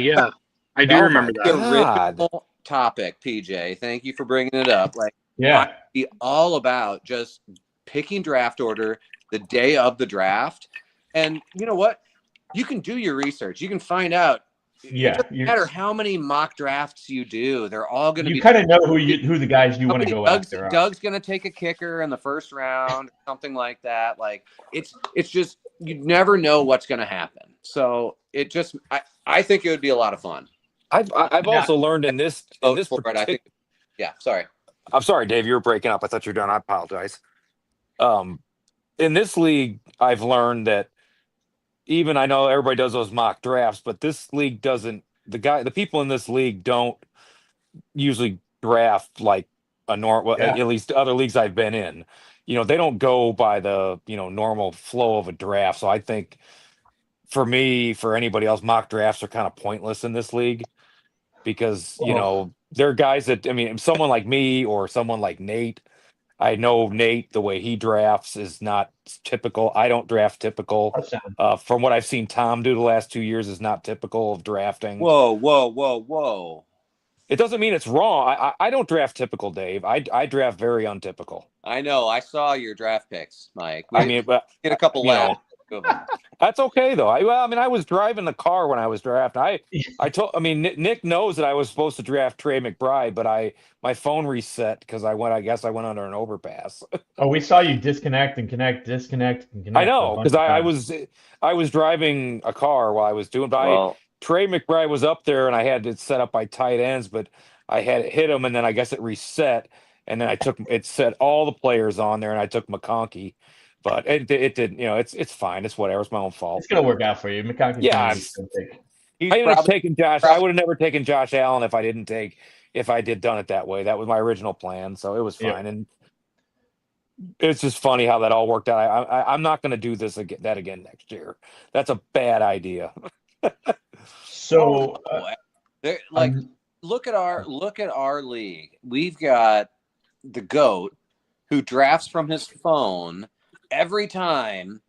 I do remember my that. The original topic, PJ. Thank you for bringing it up. Like, Yeah. I'd be all about just picking draft order the day of the draft, and you know what? You can do your research. You can find out. Yeah. It doesn't matter how many mock drafts you do; they're all going to be. You kind of know who the guys you want to go after are. Doug's going to take a kicker in the first round, something like that. Like it's just you never know what's going to happen. So it just I think it would be a lot of fun. I've also learned in this I think. Yeah, sorry. I'm sorry, Dave. You were breaking up. I thought you were done. I apologize. In this league, I've learned that even I know everybody does those mock drafts, but this league doesn't. The people in this league don't usually draft like a normal. Yeah. At least other leagues I've been in, they don't go by the normal flow of a draft. So I think for me, for anybody else, mock drafts are kind of pointless in this league because they're guys that someone like me or someone like Nate. I know Nate, the way he drafts is not typical. I don't draft typical. From what I've seen Tom do the last 2 years is not typical of drafting. Whoa. It doesn't mean it's wrong. I don't draft typical, Dave. I draft very untypical. I know. I saw your draft picks, Mike. But get a couple left. That's okay though. I was driving the car when I was drafting. Nick knows that I was supposed to draft Trey McBride, but my phone reset because I went under an overpass. Oh, we saw you disconnect and connect, disconnect and connect. I know because I was driving a car while I was doing. But Trey McBride was up there, and I had it set up by tight ends, but I had hit him, and then I guess it reset, and then it set all the players on there, and I took McConkey. But it didn't, it's fine. It's whatever. It's my own fault. It's gonna work out for you. McConkey. Yeah, I ended up taking Josh. I would have never taken Josh Allen if I did done it that way. That was my original plan, so it was fine. And it's just funny how that all worked out. I'm not going to do that again next year. That's a bad idea. So, look at our league. We've got the GOAT who drafts from his phone every time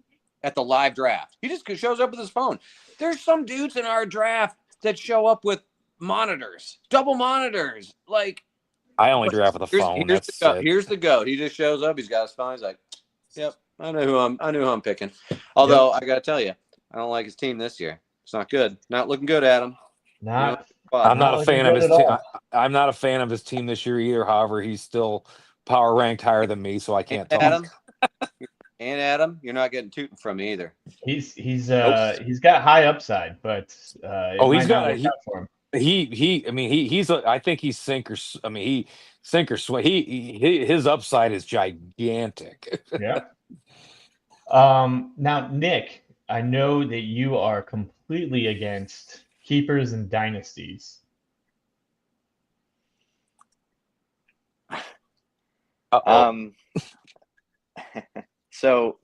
at the live draft. He just shows up with his phone. There's some dudes in our draft that show up with monitors, double monitors. Like I only draft with a phone. Here's the GOAT. He just shows up. He's got his phone. He's like, "Yep, I know who I'm picking." Although I got to tell you, I don't like his team this year. It's not good. Not looking good, Adam. I'm not a fan of his team. I'm not a fan of his team this year either. However, he's still power ranked higher than me, so I can't talk. Adam, And Adam, you're not getting tooting from me either. He's Nope. he's got high upside, but it Oh, might he's not got work a out for him. I mean, he's I think he's I mean, he sink or swim. His upside is gigantic. Yeah. Now, Nick, I know that you are completely against keepers and dynasties. Uh-oh. So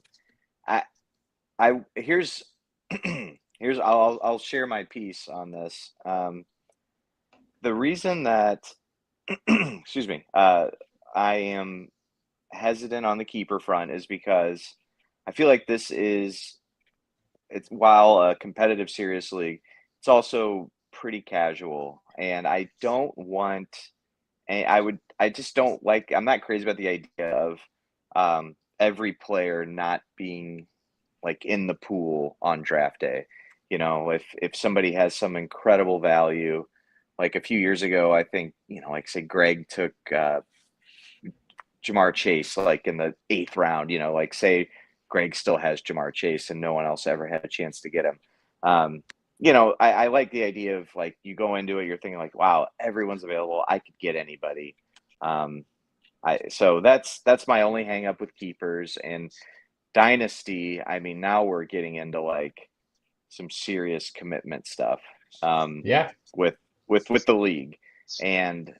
here's I'll share my piece on this. The reason that excuse me, I am hesitant on the keeper front is because I feel like it's while a competitive serious league, it's also pretty casual, and I don't want, and I just don't like. I'm not crazy about the idea of every player not being like in the pool on draft day. You know, if somebody has some incredible value, like a few years ago, I think, like say Greg took Jamar Chase like in the 8th round. Like say Greg still has Jamar Chase and no one else ever had a chance to get him. I like the idea of like you go into it, you're thinking like, wow, everyone's available. I could get anybody. So that's my only hang up with keepers and dynasty. I mean, now we're getting into like some serious commitment stuff. Yeah. With the league, and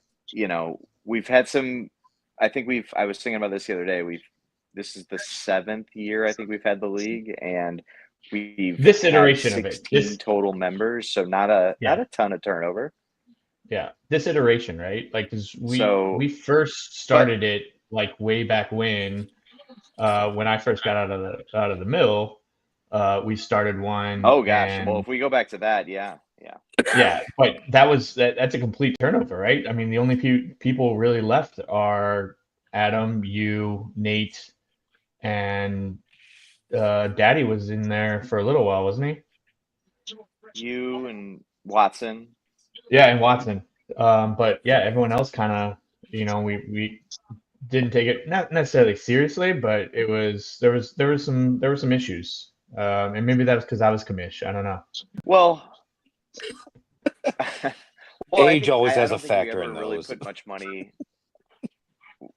we've had some. I was thinking about this the other day. This is the 7th year I think we've had the league, and we've This had iteration of it. 16 total members, so not a ton of turnover. Yeah, this iteration, right? Like, because So, we first started it like way back when I first got out of the mill. We started one. oh gosh, and well, if we go back to that, yeah. but that's a complete turnover, right? I mean, the only people really left are Adam, you, Nate, and Daddy was in there for a little while, wasn't he? You and Watson. Yeah, and Watson. But yeah, everyone else kind of, we didn't take it not necessarily seriously, but there was some issues, and maybe that was because I was commish. I don't know. Well, Age always I has a don't think we factor ever in really those. put much money.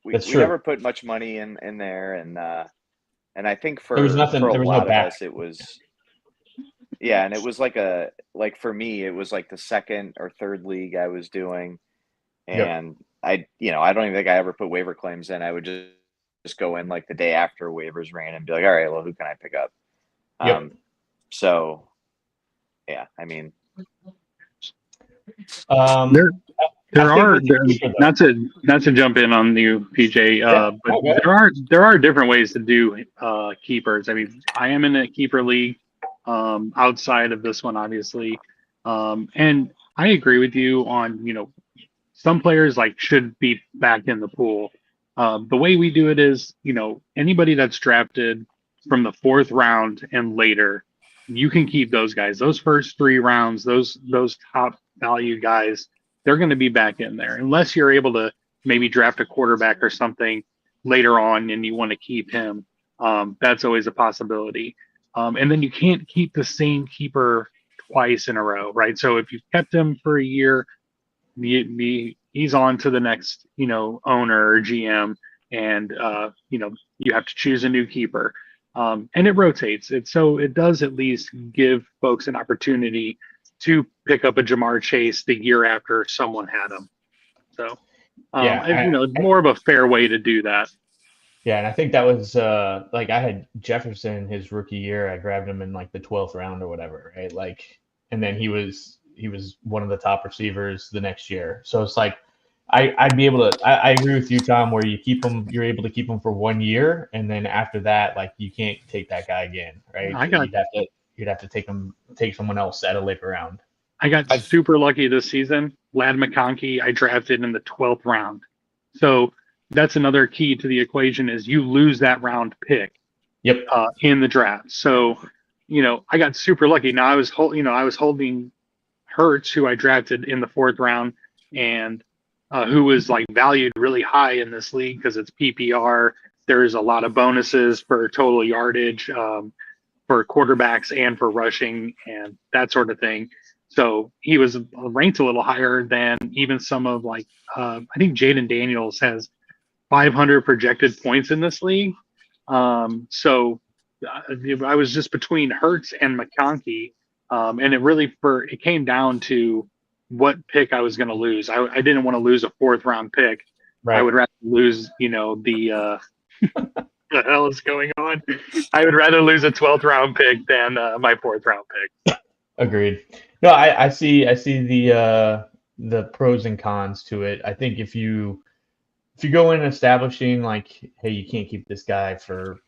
That's We true. never put much money in there, and I think There was nothing. for a There was no lot of back. us, it was and it was like for me, it was like the 2nd or 3rd league I was doing, Yep. and I don't even think I ever put waiver claims in. I would just go in like the day after waivers ran and be like, all right, well, who can I pick up? Yep. So yeah, I mean, There are not to jump in on you, PJ, but there are different ways to do keepers. I mean, I am in a keeper league outside of this one, obviously, and I agree with you on some players like should be back in the pool. The way we do it is anybody that's drafted from the 4th round and later, you can keep those guys. Those first 3 rounds, those top value guys, they're going to be back in there unless you're able to maybe draft a quarterback or something later on and you want to keep him. That's always a possibility. And then you can't keep the same keeper twice in a row, right? So if you've kept him for a year, he's on to the next, owner or GM, and you have to choose a new keeper. And it rotates. It does at least give folks an opportunity to pick up a Jamar Chase the year after someone had him. So, more of a fair way to do that. Yeah, and I think that was like I had Jefferson his rookie year. I grabbed him in like the 12th round or whatever, right? Like, and then he was one of the top receivers the next year. So it's like I'd be able to. I agree with you, Tom, where you're able to keep him for 1 year, and then after that, like you can't take that guy again, right? You'd have to take someone else at a later round. I got super lucky this season. Lad McConkey, I drafted in the 12th round. So that's another key to the equation is you lose that round pick. Yep. In the draft. So, I got super lucky. Now I was holding Hurts, who I drafted in the 4th round, and who was like valued really high in this league because it's PPR. there's a lot of bonuses for total yardage for quarterbacks and for rushing and that sort of thing. So he was ranked a little higher than even some of I think Jaden Daniels has 500 projected points in this league. So I was just between Hurts and McConkey, and it came down to what pick I was going to lose. I didn't want to lose a 4th round pick. Right. I would rather lose, the the hell is going on? I would rather lose a 12th round pick than my 4th round pick. Agreed. No, I see the pros and cons to it. I think if you go in establishing like, hey, you can't keep this guy for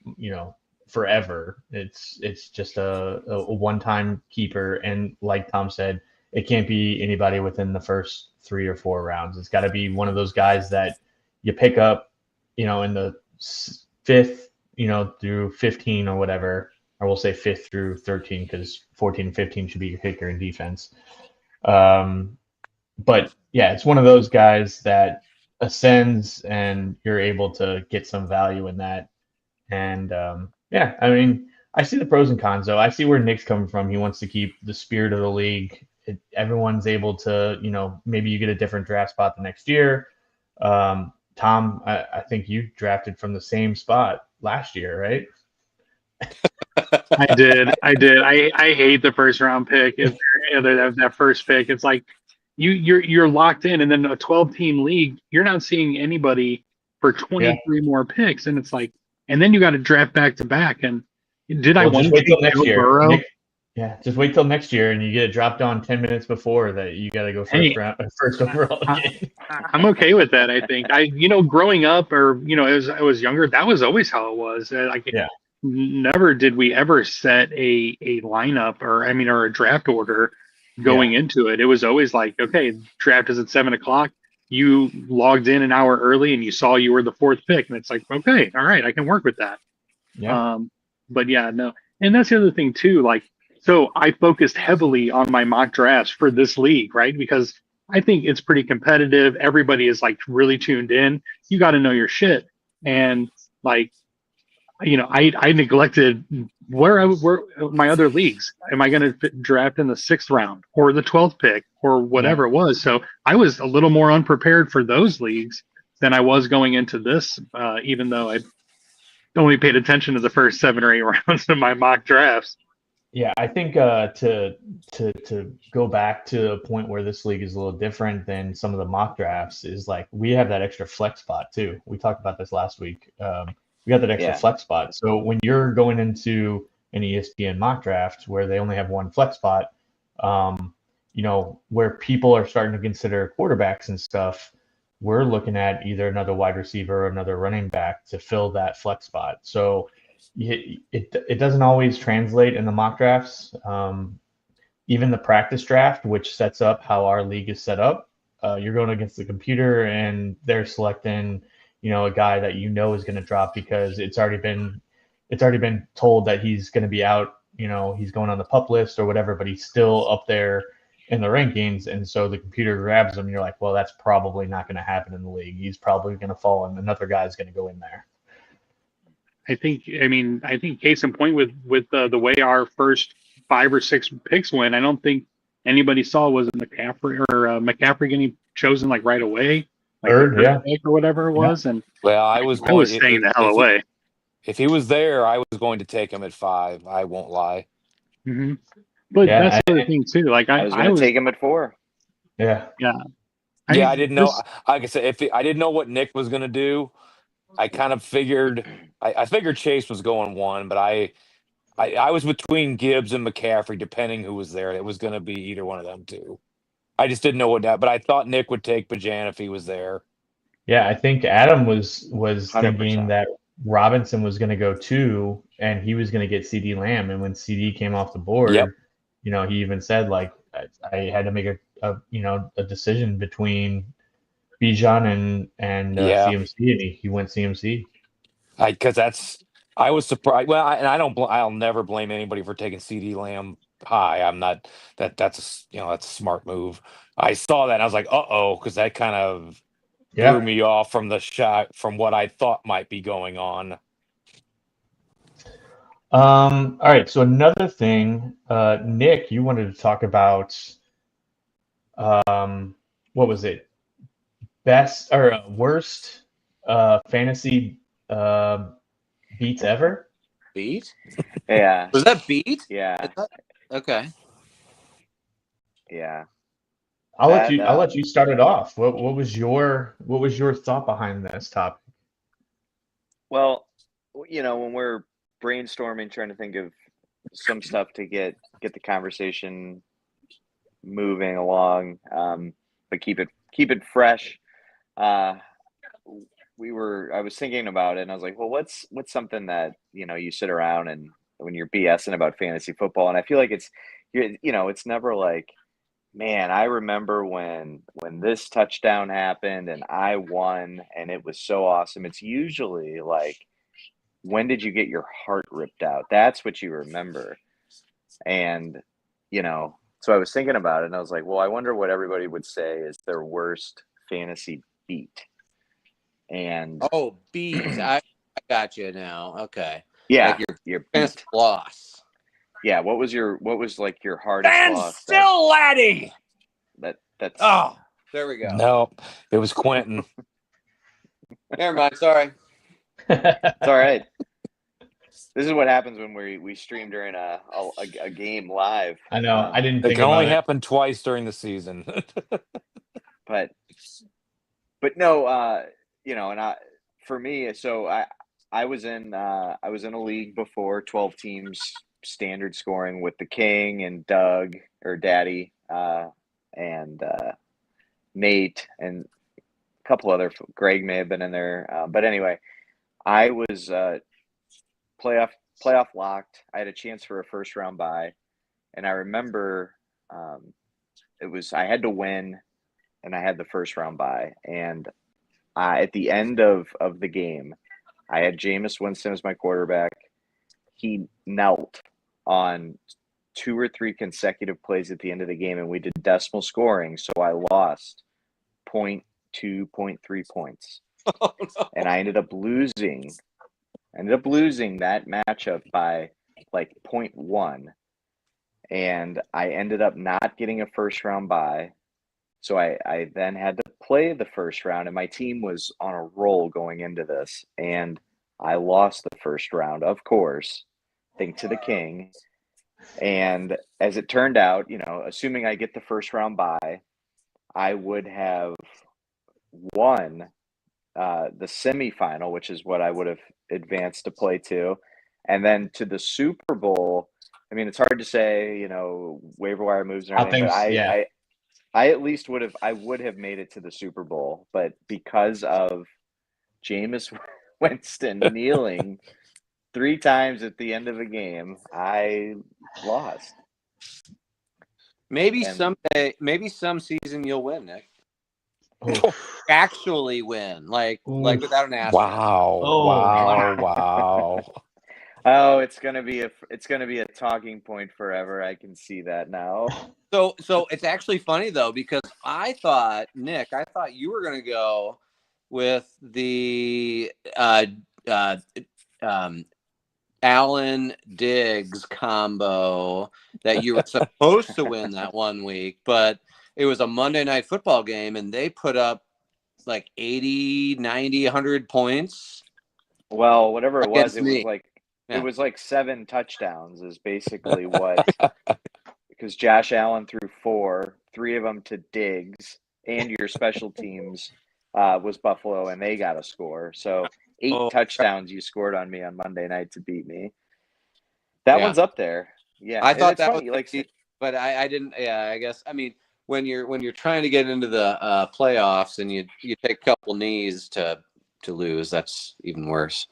forever. It's just a one-time keeper, and like Tom said, it can't be anybody within the first 3 or 4 rounds. It's got to be one of those guys that you pick up, in the 5th, through 15 or whatever. Or we'll say 5th through 13 because 14 and 15 should be your kicker in defense. But yeah, it's one of those guys that ascends and you're able to get some value in that. And yeah, I mean, I see the pros and cons though. I see where Nick's coming from. He wants to keep the spirit of the league. Everyone's able to, maybe you get a different draft spot the next year. Tom, I think you drafted from the same spot last year, right? I did. I hate the 1st round pick. That first pick, it's like you're locked in, and then a 12-team league, you're not seeing anybody for 23 more picks, and it's like, and then you got to draft back to back. And I want just wait till next year? Burrow? Just wait till next year, and you get it dropped on 10 minutes before that. You got to go first overall again. I'm okay with that. I think growing up, or as I was younger, that was always how it was. Never did we ever set a lineup or a draft order going into it. It was always like, okay, draft is at 7:00. You logged in an hour early and you saw you were the 4th pick, and it's like, okay, all right, I can work with that. Yeah. But yeah, no, and that's the other thing too. So I focused heavily on my mock drafts for this league, right? Because I think it's pretty competitive. Everybody is really tuned in. You got to know your shit, and I neglected where my other leagues. Am I going to draft in the 6th round or the 12th pick or whatever it was? So I was a little more unprepared for those leagues than I was going into this, even though I only paid attention to the first 7 or 8 rounds of my mock drafts. Yeah, I think to go back to a point where this league is a little different than some of the mock drafts is we have that extra flex spot too. We talked about this last week. We got that extra flex spot. So when you're going into an ESPN mock draft where they only have one flex spot, where people are starting to consider quarterbacks and stuff, we're looking at either another wide receiver or another running back to fill that flex spot. So it doesn't always translate in the mock drafts. Even the practice draft, which sets up how our league is set up, you're going against the computer and they're selecting a guy that is going to drop because it's already been told that he's going to be out, he's going on the PUP list or whatever, but he's still up there in the rankings. And so the computer grabs him and you're like, well, that's probably not going to happen in the league. He's probably going to fall and another guy's going to go in there. I think case in point with the way our first 5 or 6 picks went, I don't think anybody saw was McCaffrey getting chosen right away. Third, or whatever it was, and I was staying the hell away. If he was there, I was going to take him at 5. I won't lie. Mm-hmm. But that's the other thing too. I was going to take him at 4. Yeah. I didn't know. Like I said, I didn't know what Nick was going to do, I kind of figured. I figured Chase was going 1, but I was between Gibbs and McCaffrey, depending who was there. It was going to be either one of them two. I just didn't know what that, but I thought Nick would take Bajan if he was there. Yeah, I think Adam was 100%. thinking that Robinson was going to go 2, and he was going to get CD Lamb. And when CD came off the board, he even said I had to make a decision between Bijan and CMC, and he went CMC. Because I was surprised. Well, I'll never blame anybody for taking CD Lamb high. I'm not that's a smart move. I saw that and I was like, because that kind of threw me off from the shot from what I thought might be going on. All right. So another thing, Nick, you wanted to talk about what was it? Best or worst fantasy beats ever? Beat? Yeah. Was that beat? Yeah. Okay. Yeah. I'll let you start it off. What was your thought behind this topic? Well, when we're brainstorming, trying to think of some stuff to get the conversation moving along, but keep it fresh. I was thinking about it, and I was like, well, what's something that you sit around and when you're BSing about fantasy football, and I feel like it's never like, man, I remember when this touchdown happened and I won and it was so awesome. It's usually like, when did you get your heart ripped out? That's what you remember. And, so I was thinking about it and I was like, well, I wonder what everybody would say is their worst fantasy beat. And beat. I got you now. Okay. yeah, like your beat. loss. Yeah, what was like your hardest And loss? still Laddie. That's Oh, there we go. No, it was Quentin. Never mind. Sorry. It's all right. This is what happens when we stream during a game live. I know. I didn't It think can about only it. happen twice during the season. But no, and for me, so I was in a league before, 12 teams, standard scoring with the King and Doug or Daddy, and Nate and a couple other. Greg may have been in there, but anyway, I was playoff locked. I had a chance for a first round bye, and I remember I had to win, and I had the first round bye, and at the end of the game, I had Jameis Winston as my quarterback. He knelt on 2 or 3 consecutive plays at the end of the game, and we did decimal scoring, so I lost 0.2, 0.3 points. Oh, no. And I ended up losing that matchup by like 0.1. And I ended up not getting a first round bye. So I then had to play the first round, and my team was on a roll going into this. And I lost the first round, of course, thanks to the King. And as it turned out, assuming I get the first round bye, I would have won the semifinal, which is what I would have advanced to play to. And then to the Super Bowl, I mean, it's hard to say, waiver wire moves and everything, but I at least would have made it to the Super Bowl. But because of Jameis Winston kneeling 3 times at the end of a game, I lost. Maybe someday, maybe some season you'll win, Nick. Actually win, like without an asterisk. Wow. Oh, it's gonna be a talking point forever. I can see that now. So it's actually funny though, because I thought, Nick, you were gonna go with the Allen Diggs combo that you were supposed to win that one week, but it was a Monday Night Football game and they put up like 80, 90, 100 points. Well, whatever it was, it was like 7 touchdowns is basically what, because Josh Allen threw 4, 3 of them to Diggs, and your special teams was Buffalo, and they got a score. So 8 touchdowns you scored on me on Monday night to beat me. That one's up there. Yeah, I thought that funny, was but I didn't. Yeah, I guess. I mean, when you're trying to get into the playoffs and you take a couple knees to lose, that's even worse.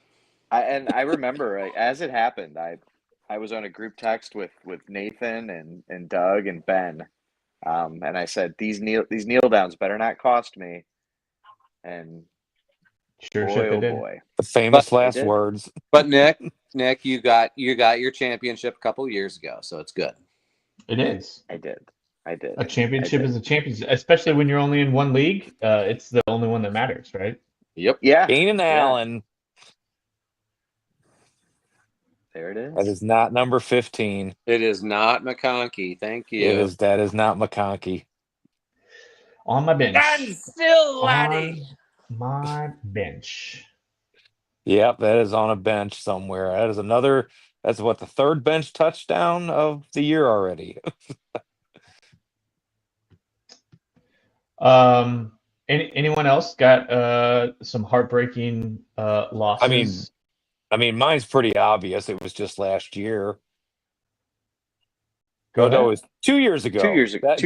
I remember as it happened, I was on a group text with Nathan and Doug and Ben, and I said these kneel downs better not cost me. And sure, boy, oh did. boy, The famous last words. But Nick, you got your championship a couple years ago, so it's good. It is. I did. I did. A championship is a championship, especially when you're only in one league. It's the only one that matters, right? Yep. Yeah. Keenan Yeah. Allen. There it is. That is not number 15. It is not McConkey. Thank you. That is not McConkey. On my bench. And still On my bench. Yep, that is on a bench somewhere. That's what, the third bench touchdown of the year already. Anyone else got some heartbreaking losses? I mean, mine's pretty obvious. It was just last year. Go ahead. It was 2 years ago. 2 years ago.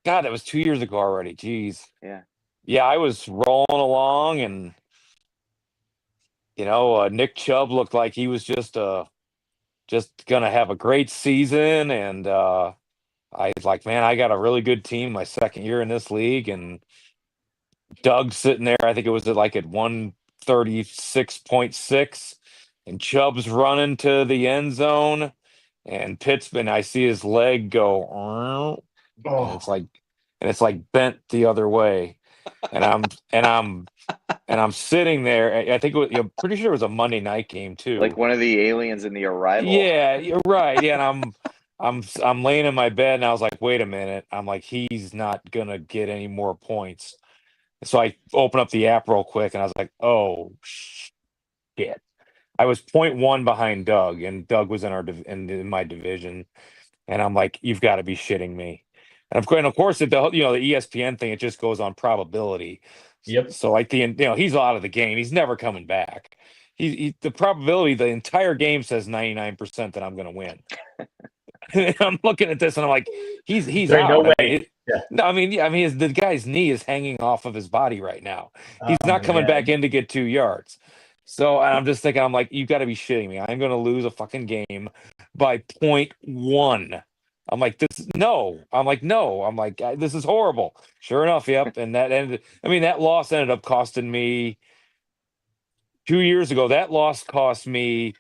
God, that was 2 years ago already. Jeez. Yeah. Yeah, I was rolling along, and Nick Chubb looked like he was just gonna have a great season, and I was like, man, I got a really good team my second year in this league, and Doug's sitting there. I think it was at 136.6, and Chubb's running to the end zone, and Pittsburgh. I see his leg go, and it's like bent the other way, and I'm sitting there. I think I'm pretty sure it was a Monday night game too. Like one of the aliens in the Arrival. Yeah, you're right. Yeah, and I'm laying in my bed, and I was like, wait a minute. I'm like, he's not gonna get any more points. So I opened up the app real quick, and I was like, oh shit. I was 0.1 behind Doug, and Doug was in my division, and I'm like, you've got to be shitting me. And of course, the ESPN thing, it just goes on probability. Yep. So he's out of the game. He's never coming back. The probability, the entire game says 99% that I'm going to win. I'm looking at this, and I'm like, he's There's out. no way. I mean, the guy's knee is hanging off of his body right now. He's not coming back in to get 2 yards. So I'm just thinking, I'm like, you got to be shitting me. I'm going to lose a fucking game by 0.1. I'm like, no. I'm like, this is horrible. Sure enough, yep. And that loss ended up costing me 2 years ago. That loss cost me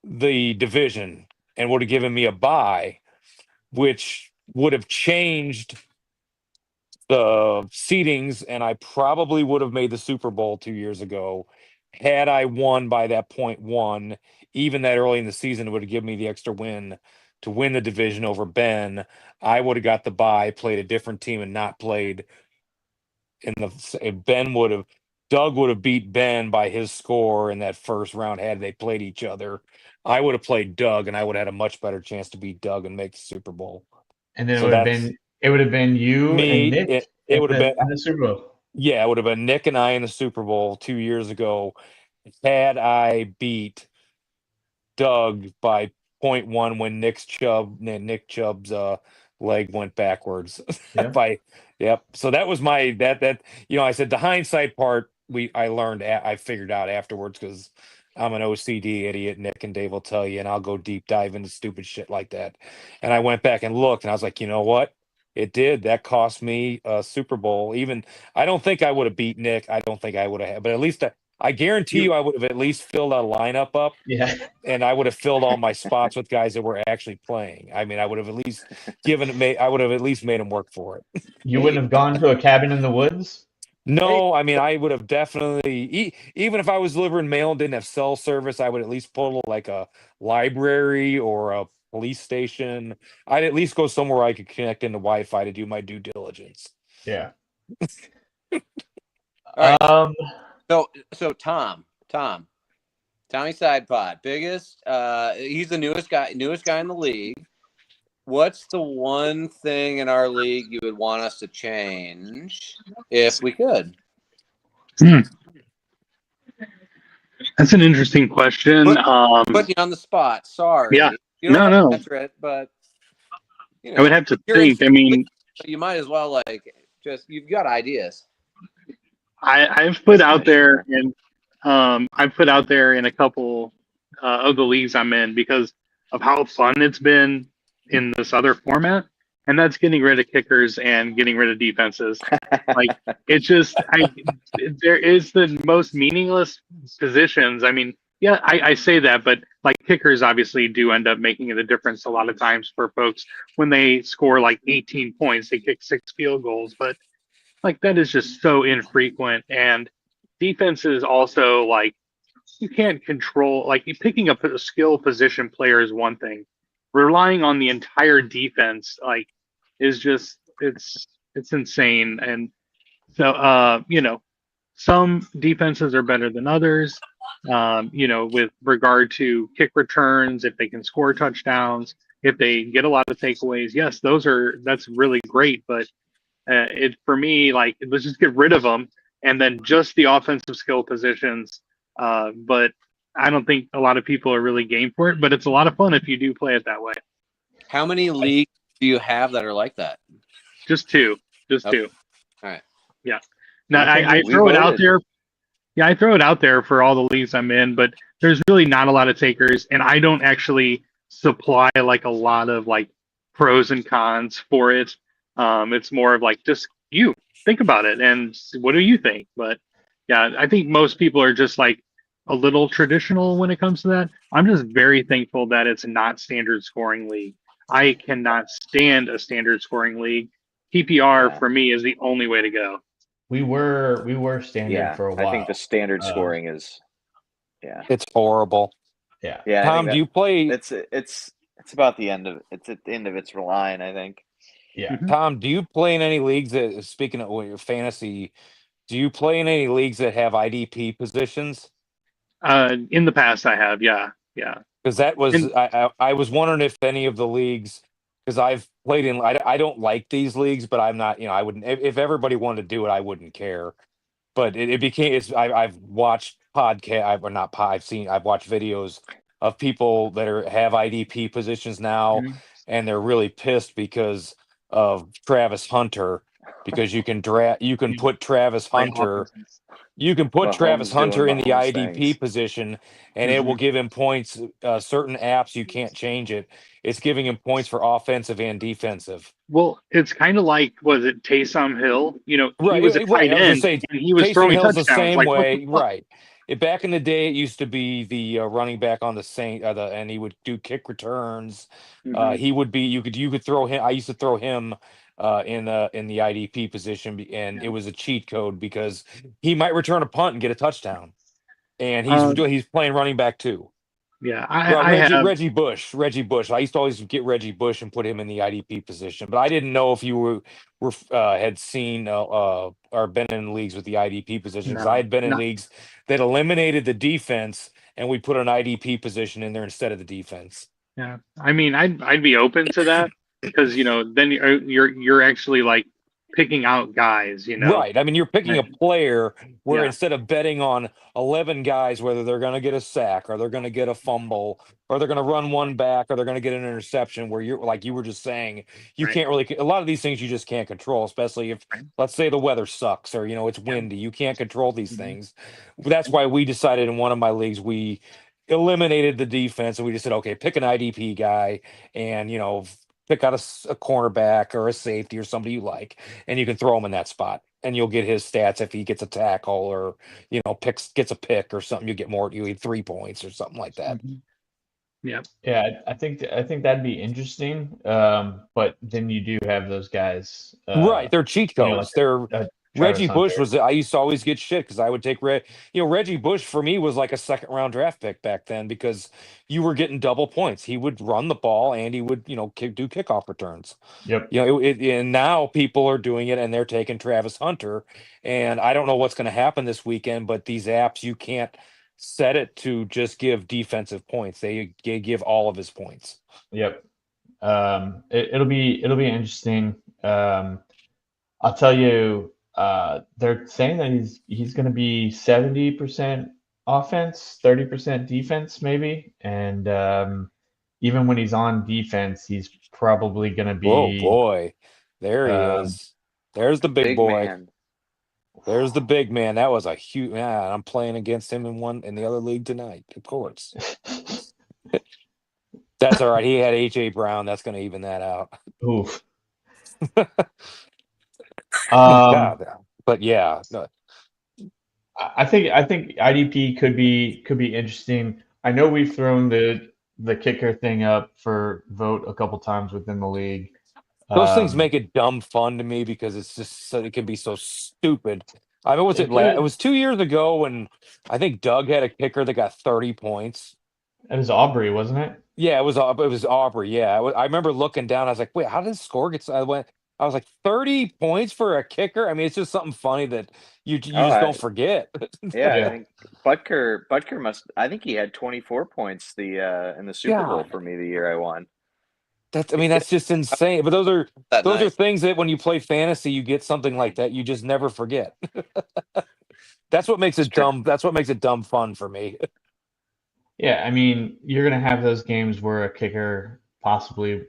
the division and would have given me a bye, which would have changed the seedings, and I probably would have made the Super Bowl 2 years ago had I won by that 0.1. Even that early in the season, it would have given me the extra win to win the division over Ben. I would have got the bye, played a different team, and not played Doug would have beat Ben by his score in that first round had they played each other. I would have played Doug, and I would have had a much better chance to beat Doug and make the Super Bowl. And then it would have been you and Nick it would have been in the Super Bowl. Yeah, it would have been Nick and I in the Super Bowl 2 years ago had I beat Doug by 0.1 when Nick Chubb's leg went backwards. Yeah. So that was my I said the hindsight part I figured out afterwards, because I'm an OCD idiot. Nick and Dave will tell you, and I'll go deep dive into stupid shit like that. And I went back and looked, and I was like, you know what? It did. That cost me a Super Bowl. Even I don't think I would have beat Nick. I don't think I would have, but at least I guarantee you I would have at least filled a lineup up. Yeah. And I would have filled all my spots with guys that were actually playing. I mean, I would have at least made them work for it. You wouldn't have gone to a cabin in the woods? No, I mean, I would have definitely, even if I was delivering mail and didn't have cell service, I would at least pull like a library or a police station. I'd at least go somewhere I could connect into Wi-Fi to do my due diligence. Yeah. All right. So Tommy Sidepod, biggest. He's the newest guy in the league. What's the one thing in our league you would want us to change if we could? That's an interesting question. Putting you on the spot. Sorry. Yeah. You don't No. have to answer it, but I would have to think. I mean, you might as well you've got ideas. I've put out there in a couple of the leagues I'm in because of how fun it's been in this other format, and that's getting rid of kickers and getting rid of defenses. Like, it's just there is the most meaningless positions. I mean, Yeah, I say that, but like kickers obviously do end up making the difference a lot of times for folks when they score like 18 points, they kick 6 field goals, but like that is just so infrequent. And defenses also like you can't control like picking up a skill position player is one thing. Relying on the entire defense like is just it's insane. And so some defenses are better than others. With regard to kick returns, if they can score touchdowns, if they get a lot of takeaways, yes, that's really great. But it for me, like let's just get rid of them and then just the offensive skill positions. But I don't think a lot of people are really game for it. But it's a lot of fun if you do play it that way. How many leagues do you have that are like that? Just two. Okay. All right. Yeah. Now I think I we throw it out voted. there. Yeah, I throw it out there for all the leagues I'm in, but there's really not a lot of takers, and I don't actually supply like a lot of like pros and cons for it. It's more of like just you think about it and what do you think? But yeah, I think most people are just like a little traditional when it comes to that. I'm just very thankful that it's not standard scoring league. I cannot stand a standard scoring league. PPR Yeah. for me is the only way to go. We were standard Yeah, for a while. I think the standard scoring is. Yeah. It's horrible. Yeah. Yeah. I Tom, think do you play? it's about the end of it's at the end of its line, I think. Yeah. Mhm. Tom, do you play in any leagues that? Speaking of your fantasy, do you play in any leagues that have IDP positions? In the past, I have, yeah. Because that was And I was wondering if any of the leagues, because I've played in I don't like these leagues, but I'm not I wouldn't if everybody wanted to do it, I wouldn't care. But it became I've watched I've watched videos of people that have IDP positions now, Mhm. and they're really pissed because of Travis Hunter, because you can Yeah, put Travis great Hunter offenses. you can put Travis Mahomes doing Hunter in the Mahomes IDP things. position, and it will give him points. Certain apps you can't change it. It's giving him points for offensive and defensive. Well, it's kind of like, was it Taysom Hill? He was a Right. tight I was gonna end say and he was Taysom throwing Hill's the touchdowns. same Like, what the way. fuck? Right. Back in the day, it used to be the running back on the Saint, and he would do kick returns. Mhm. He would be you could throw him. I used to throw him in the IDP position, and Yeah. it was a cheat code because he might return a punt and get a touchdown, and Um, he's playing running back too. yeah, Well, I have. Reggie Bush. I used to always get Reggie Bush and put him in the IDP position, but I didn't know if you were had seen or been in leagues with the IDP position, because I No, had been in no. leagues that eliminated the defense and we put an IDP position in there instead of the defense. Yeah, I mean, I'd be open to that because then you're actually like picking out guys. Right. I mean, you're picking a And, player where yeah, instead of betting on 11 guys, whether they're going to get a sack or they're going to get a fumble or they're going to run one back or they're going to get an interception, where you're like you were just saying, you right, can't really, a lot of these things you just can't control, especially if, right, let's say, the weather sucks or, it's yeah, windy. You can't control these mhm, things. That's why we decided in one of my leagues, we eliminated the defense and we just said, okay, pick an IDP guy and, pick out a cornerback or a safety or somebody you like, and you can throw him in that spot, and you'll get his stats if he gets a tackle or gets a pick or something. You get more. You get 3 points or something like that. mhm. Yeah, Yeah, I think that'd be interesting. But then you do have those guys, Right, they're cheat like codes. They're Travis Reggie Bush Hunter. was. I used to always get shit because I would take Reggie Bush for me was like a second round draft pick back then because you were getting double points. He would run the ball and he would do kickoff returns. Yep. And now people are doing it and they're taking Travis Hunter. And I don't know what's going to happen this weekend, but these apps, you can't set it to just give defensive points. They give all of his points. Yep. It'll be interesting. I'll tell you, they're saying that he's going to be 70% offense, 30% defense, maybe. And even when he's on defense, he's probably going to Oh be. boy, there he is. There's the big Big boy. man. There's the big man. That was a huge. Yeah, I'm playing against him in the other league tonight. Of course, that's all right. He had AJ Brown. That's going to even that out. Oof. God, but yeah, no, I think IDP could be interesting. I know we've thrown the kicker thing up for vote a couple times within the league. Those things Um, make it dumb fun to me because it's just it can be so stupid. I mean, it it was 2 years ago when I think Doug had a kicker that got 30 points. was Aubrey, wasn't it? Yeah, it was Aubrey. Yeah, I remember looking down. I was like, wait, how did this score get? I was like 30 points for a kicker. I mean, it's just something funny that you Oh, just don't forget. yeah, I Yeah. think Butker must. I think he had 24 points in the Super Bowl God, for me the year I won. that's just insane. But That those are night. things that when you play fantasy, you get something like that, you just never forget. That's what makes It's it true. dumb. That's what makes it dumb fun for me. Yeah, I mean, you're gonna have those games where a kicker possibly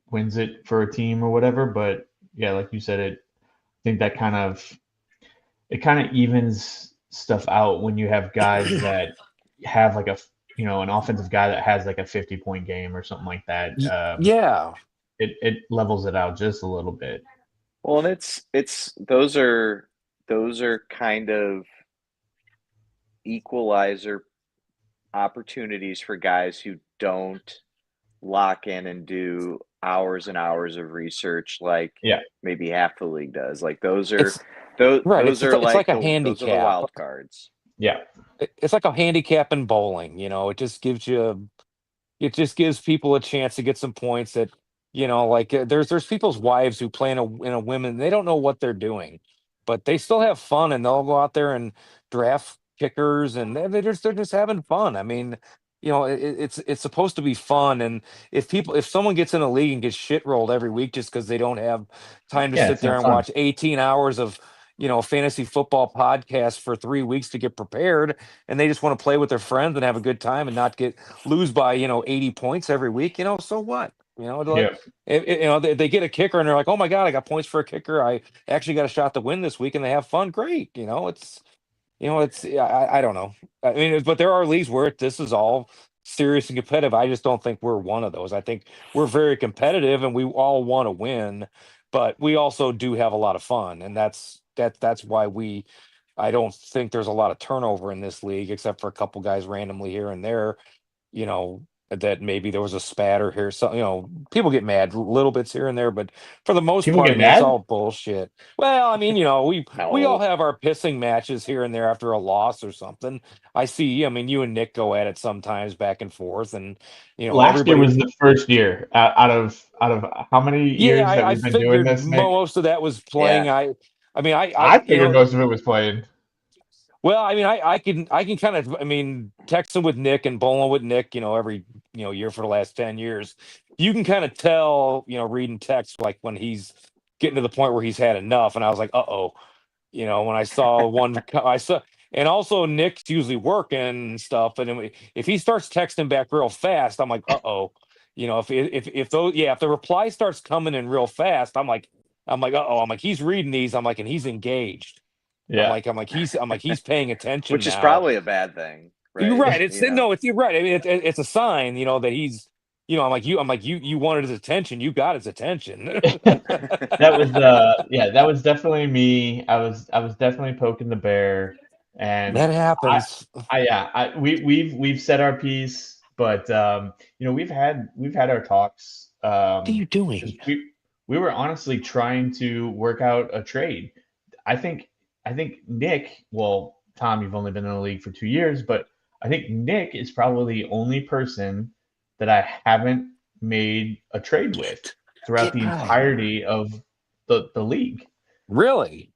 wins it for a team or whatever, but yeah, like you said, I think that kind of evens stuff out when you have guys that have like an offensive guy that has like a 50-point game or something like that. Yeah. It levels it out just a little bit. Well, and it's those are kind of equalizer opportunities for guys who don't lock in and do hours and hours of research like Yeah. maybe half the league does. Like those are It's those right. those are It's like like a those are the handicap. wild cards. Yeah. It's like a handicap in bowling. It just gives people a chance to get some points that like there's people's wives who play in a women, they don't know what they're doing, but they still have fun and they'll go out there and draft kickers and they're just having fun. I mean, it's supposed to be fun, and if someone gets in a league and gets shit rolled every week just because they don't have time to Yeah, sit it's there not and fun. watch 18 hours of fantasy football podcast for 3 weeks to get prepared, and they just want to play with their friends and have a good time and not lose by 80 points every week, so what? Like, Yeah. they get a kicker and they're like, oh my god, I got points for a kicker, I actually got a shot to win this week, and they have fun. Great. It's I don't know. I mean, but there are leagues where this is all serious and competitive. I just don't think we're one of those. I think we're very competitive and we all want to win, but we also do have a lot of fun, and that's why I don't think there's a lot of turnover in this league, except for a couple guys randomly here and there, you know, that maybe there was a spatter here. So, people get mad little bits here and there, but for the most People part, I get mean, it's mad? all bullshit. Well, I mean, we all No. have our pissing matches here and there after a loss or something. I mean, you and Nick go at it sometimes back and forth, and Last year everybody. was the first year out of how many Yeah, years that I we've been doing figured this, Nick? most of that was playing. Yeah. I mean, I figured most of it was playing. well, I mean, I can kind of, I mean, texting with Nick and bowling with Nick, every year for the last 10 years. You can kind of tell, reading text, like when he's getting to the point where he's had enough. And I was like, uh-oh, when I saw I saw, and also Nick's usually working and stuff. And then if he starts texting back real fast, I'm like, uh-oh, if the reply starts coming in real fast, I'm like, uh-oh, I'm like, he's reading these. I'm like, and he's engaged. Yeah. He's paying attention Which is now. probably a bad thing, You're right? right. You're right. I mean, it's a sign, that he's, you wanted his attention. You got his attention. That was definitely me. I was definitely poking the bear, and That happens. we've said our piece, but we've had our talks. What are you doing? Because we were honestly trying to work out a trade. I think Nick. Well, Tom, you've only been in the league for 2 years, but I think Nick is probably the only person that I haven't made a trade with throughout Get the out of here. entirety of the league. Really?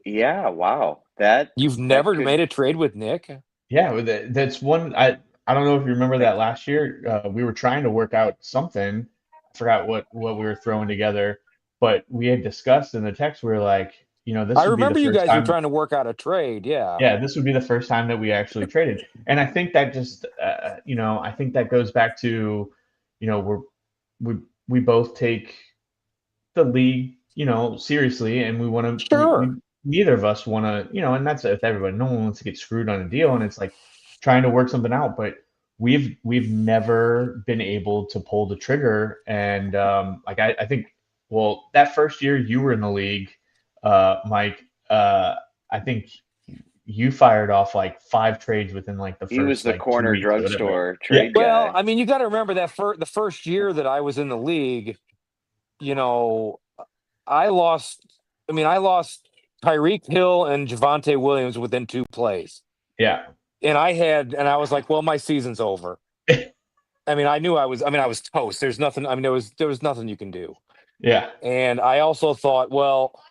Yeah, wow. That You've that never could made a trade with Nick? Yeah, that's one. I don't know if you remember like that last year. We were trying to work out something. I forgot what we were throwing together, but we had discussed in the text. We were like, I this would be the remember you first guys were time. trying to work out a trade. Yeah. Yeah, this would be the first time that we actually traded. And I think that just, I think that goes back to, we both take the league, seriously, and we want to, we Sure. neither of us want to, and that's with everybody. No one wants to get screwed on a deal, and it's like trying to work something out. But we've never been able to pull the trigger, and like I think, well, that first year you were in the league, Mike. I think you fired off like 5 trades within like the He was first the like 2 corner weeks or whatever. drugstore Yeah. trade Well, guy. I mean, you got to remember that the first year that I was in the league, you know, I lost. I mean, I lost Tyreek Hill and Javonte Williams within 2 plays, Yeah. and I was like, well, my season's over. I mean, I knew I was. I mean, I was toast. There's nothing. I mean, there was nothing you can do. Yeah. And I also thought, well,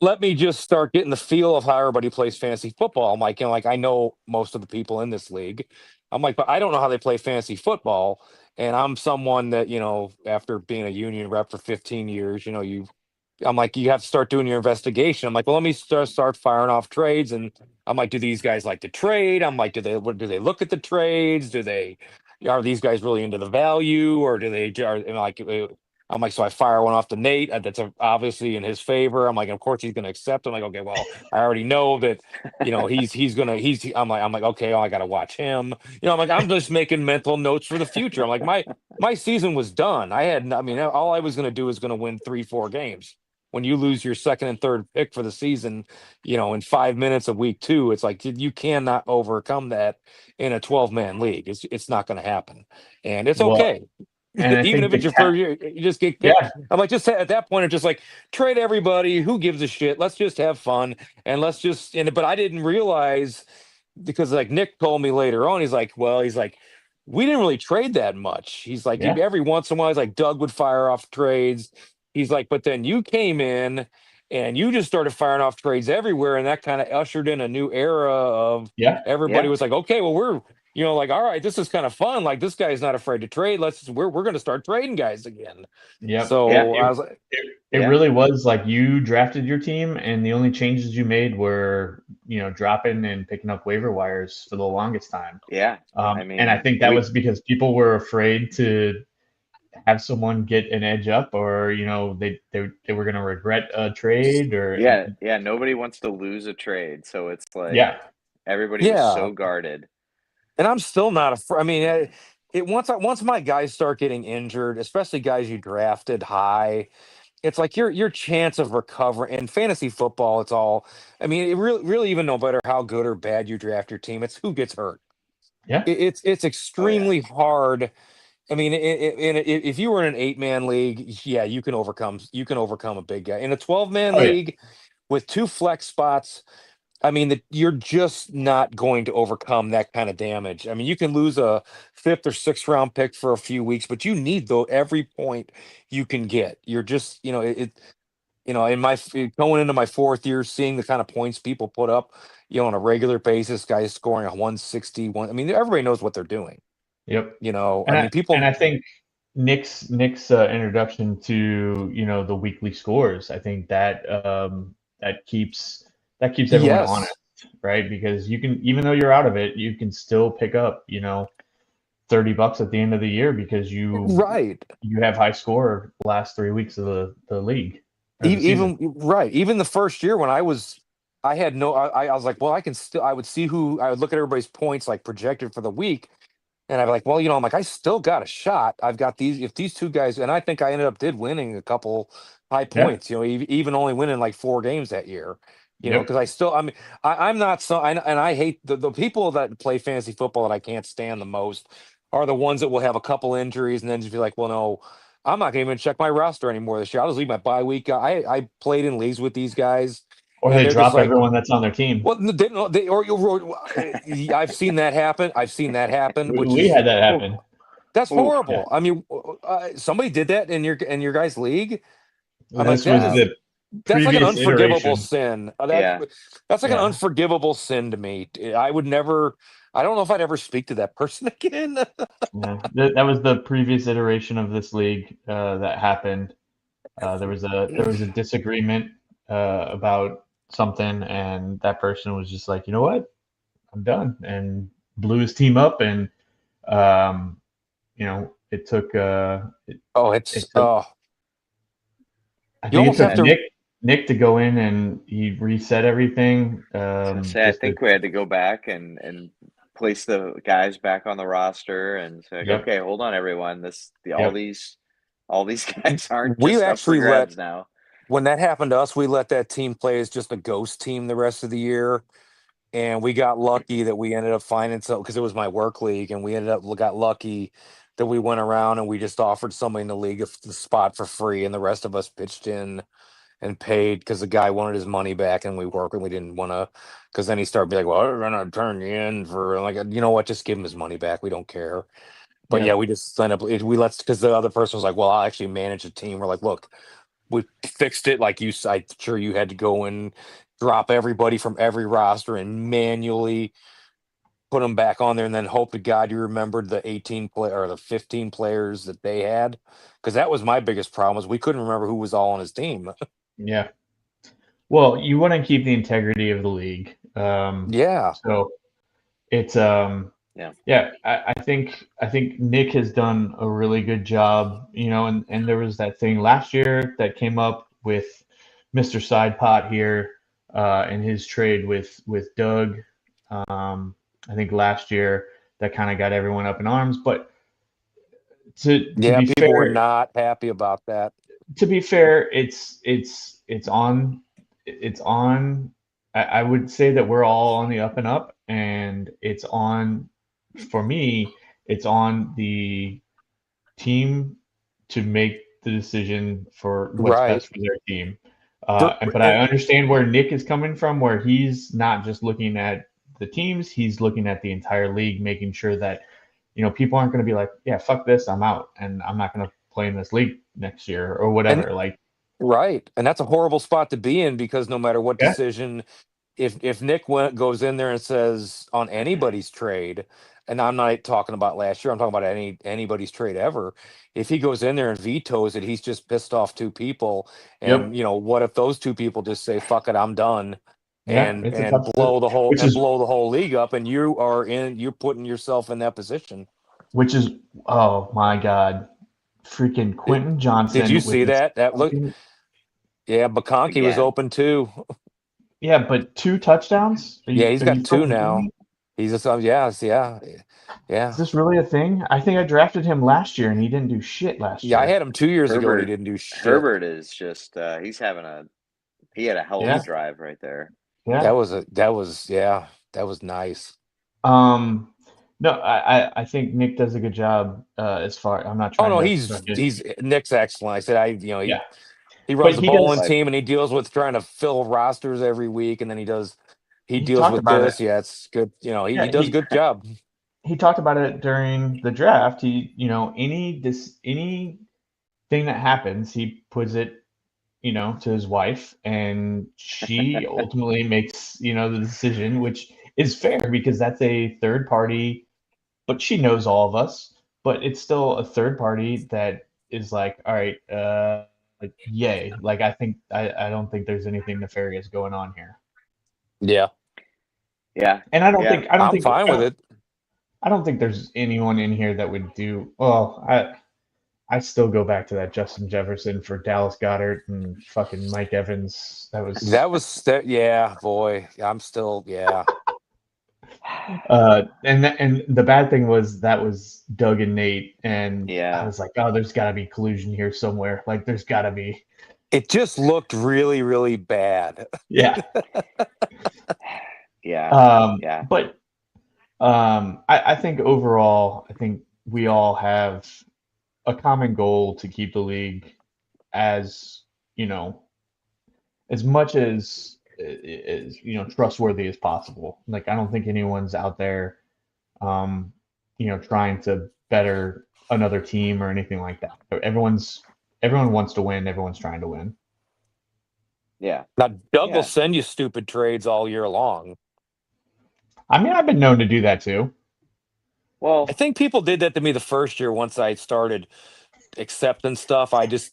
let me just start getting the feel of how everybody plays fantasy football. I'm like, like I know most of the people in this league. I'm like, but I don't know how they play fantasy football. And I'm someone that, after being a union rep for 15 years, I'm like, you have to start doing your investigation. I'm like, well, let me start firing off trades. And I'm like, do these guys like to trade? I'm like, do they look at the trades? Are these guys really into the value, or do they are and like? I'm like, so I fire one off to Nate. That's obviously in his favor. I'm like, of course he's going to accept. I'm like, okay, well, I already know that, I'm like, okay, I got to watch him. I'm like, I'm just making mental notes for the future. I'm like, my season was done. I mean, all I was going to do is going to win 3-4 games. When you lose your second and third pick for the season, in 5 minutes of week 2, it's like you cannot overcome that in a 12-man league. It's not going to happen, and it's Well, okay. and I Even think if it's your first year, you just get kicked. yeah. I'm like, just at that point, it's just like trade everybody. Who gives a shit? Let's just have fun and let's just. But I didn't realize, because like Nick told me later on, he's like, we didn't really trade that much. He's like, Yeah. every once in a while, he's like, Doug would fire off trades. He's like, but then you came in and you just started firing off trades everywhere, and that kind of ushered in a new era of Yeah. everybody Yeah. was like, okay, well, we're like, all right, this is kind of fun. Like, this guy's not afraid to trade. We're going to start trading guys again. Yep. So I was like, It really was like you drafted your team, and the only changes you made were, dropping and picking up waiver wires for the longest time. Yeah. I And I mean, think that was because people were afraid to have someone get an edge up, or they were going to regret a trade, or yeah, nobody wants to lose a trade, so it's like yeah. everybody was yeah. so guarded. And I'm still not afraid. I mean, once my guys start getting injured, especially guys you drafted high, it's like your chance of recovery in fantasy football. It's all. I mean, it really, even no matter how good or bad you draft your team, it's who gets hurt. Yeah. It's extremely hard. I mean, if you were in an 8-man league, yeah, you can overcome a big guy. In a 12-man Oh yeah. league with 2 flex spots, I mean, that you're just not going to overcome that kind of damage. I mean, you can lose a 5th or 6th round pick for a few weeks, but you need every point you can get. You're just, going into my 4th year, seeing the kind of points people put up, on a regular basis, guys scoring a 161. I mean, everybody knows what they're doing. Yep. I mean, people. I think Nick's introduction to the weekly scores, I think that that keeps everyone Yes. honest, right? Because you can, even though you're out of it, you can still pick up $30 at the end of the year because you Right. have high score last 3 weeks of the league or the season. Even the first year when I was like, well, I would see I would look at everybody's points like projected for the week. And I'm like, well, I'm like, I still got a shot. I've got if these 2 guys, and I think I ended up winning a couple high Yeah. points, even only winning like 4 games that year, Yep. because I'm not and I hate the people that play fantasy football that I can't stand the most are the ones that will have a couple injuries and then just be like, well, no, I'm not going to even check my roster anymore this year. I'll just leave my bye week. I played in leagues with these guys, Or and they they're just drop like, everyone that's on their team. well, I've seen that happen. Which We is had that happen. that's Oof. horrible. I mean, somebody did that in your guys' league. I'm like, This was the that's like an previous unforgivable iteration. sin. Yeah. That's like an Yeah. unforgivable sin to me. I would never. I don't know if I'd ever speak to that person again. Yeah, that was the previous iteration of this league that happened. There was a disagreement about something, and that person was just like, you know what, I'm done, and blew his team up, and it took It's it took, I you think it almost have took to. Nick to go in and he reset everything. I was gonna say, I Just to, think we had to go back and place the guys back on the roster and say, like, yep, okay, hold on, everyone. All yep. these guys aren't We just up for actually let grabs now. when that happened to us, we let that team play as just a ghost team the rest of the year. And we got lucky that we ended up finding some, because it was my work league, and we got lucky that we went around and we just offered somebody in the league the spot for free, and the rest of us pitched in and paid because the guy wanted his money back, and we worked, and we didn't want to, because then he started being like, well, we're gonna turn you in for, like, you know what, just give him his money back, we don't care. But Yeah. yeah, we just signed up. We let, because the other person was like, well, I'll actually manage a team. We're like, look, we fixed it. Like you, I'm sure you had to go and drop everybody from every roster and manually put them back on there, and then hope to God you remembered the 18 play or the 15 players that they had, because that was my biggest problem, was we couldn't remember who was all on his team. Yeah. Well, you want to keep the integrity of the league. Yeah. So it's Yeah. I think Nick has done a really good job, and there was that thing last year that came up with Mr. Sidepot here, and his trade with Doug. I think last year that kind of got everyone up in arms, but to Yeah, be people were fair, not happy about that. it's on. It's on. I would say that we're all on the up and up, and it's on. For me, it's on the team to make the decision for what's Right. best for their team. For, But I and understand where Nick is coming from, where he's not just looking at the teams; he's looking at the entire league, making sure that people aren't going to be like, "Yeah, fuck this, I'm out, and I'm not going to play in this league next year or and whatever." Like, right. And that's a horrible spot to be in, because no matter what yeah, decision, if Nick goes in there and says on anybody's trade, and I'm not talking about last year, I'm talking about anybody's trade ever. If he goes in there and vetoes it, he's just pissed off two people. And yep, what if those two people just say, fuck it, I'm done, yeah, and it's a tough, which is blow the whole league up, and you're putting yourself in that position. which is oh my god, freaking Did, Quentin did you Johnson with see this that? That look, fucking yeah, McConkey was Again. open too. yeah, but 2 touchdowns? Yeah, he's Are you got two fucking kidding now. me? He's just yeah. Is Yeah. this really a thing? I think I drafted him last year and he didn't do shit last Yeah, I year. had him 2 years ago and he Herbert didn't do shit. Herbert is just he had a hell of a Yeah, drive right there. yeah. That was nice. Um, no, I think Nick does a good job. As far I'm not Oh trying no, to start it. he's Nick's excellent. I said Yeah, he but runs a he bowling does. Like team, and he deals with trying to fill rosters every week, and then he He deals talked with about it. this. Yeah, it's good. He Yeah, does a good job. he talked about it during the draft. Anything that happens, he puts it, to his wife, and she ultimately makes, the decision, which is fair because that's a third party, but she knows all of us, but it's still a third party that is like, all right, like, yay. Like, I don't think there's anything nefarious going on here. Yeah, yeah. And Yeah. I'm fine with it. I don't think there's anyone in here that would do well. I still go back to that Justin Jefferson for Dallas Goedert and fucking Mike Evans. That was Yeah, boy. I'm still, yeah. and the bad thing was that was Doug and Nate, and I Yeah. was like, oh, there's got to be collusion here somewhere. Like, there's got to be. It just looked really, really bad. Yeah. Yeah. Yeah. But I think overall, I think we all have a common goal to keep the league as you know as much as trustworthy as possible. Like, I don't think anyone's out there trying to better another team or anything like that. Everyone wants to win, everyone's trying to win. Yeah. Now, Doug will Yeah. send you stupid trades all year long. I mean, I've been known to do that too. Well, I think people did that to me the first year once I started accepting stuff. Because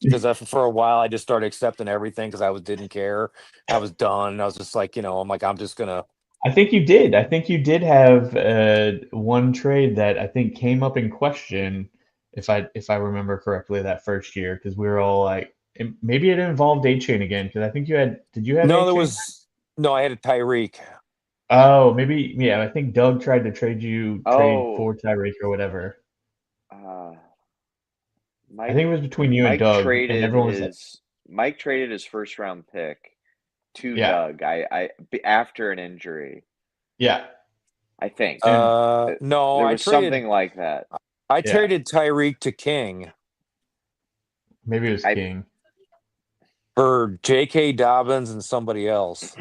for a while I just started accepting everything because didn't care. I was done. I was just like, I'm like, I'm just gonna. I think you did. I think you did have one trade that I think came up in question, if I remember correctly, that first year, because we were all like, maybe it involved A Chain again, because I think did you have No, A Chain? I had a Tyreek. Oh, maybe, yeah. I think Doug tried to trade oh, for Tyreek or whatever. uh, I think Mike it was between you and Mike Doug, and traded everyone was like, Mike traded his first round pick to Yeah. Doug. After an injury, Yeah. I think. And No, There I was traded. something like that. I Yeah. traded Tyreek to King maybe it was King. for J.K. Dobbins and somebody else.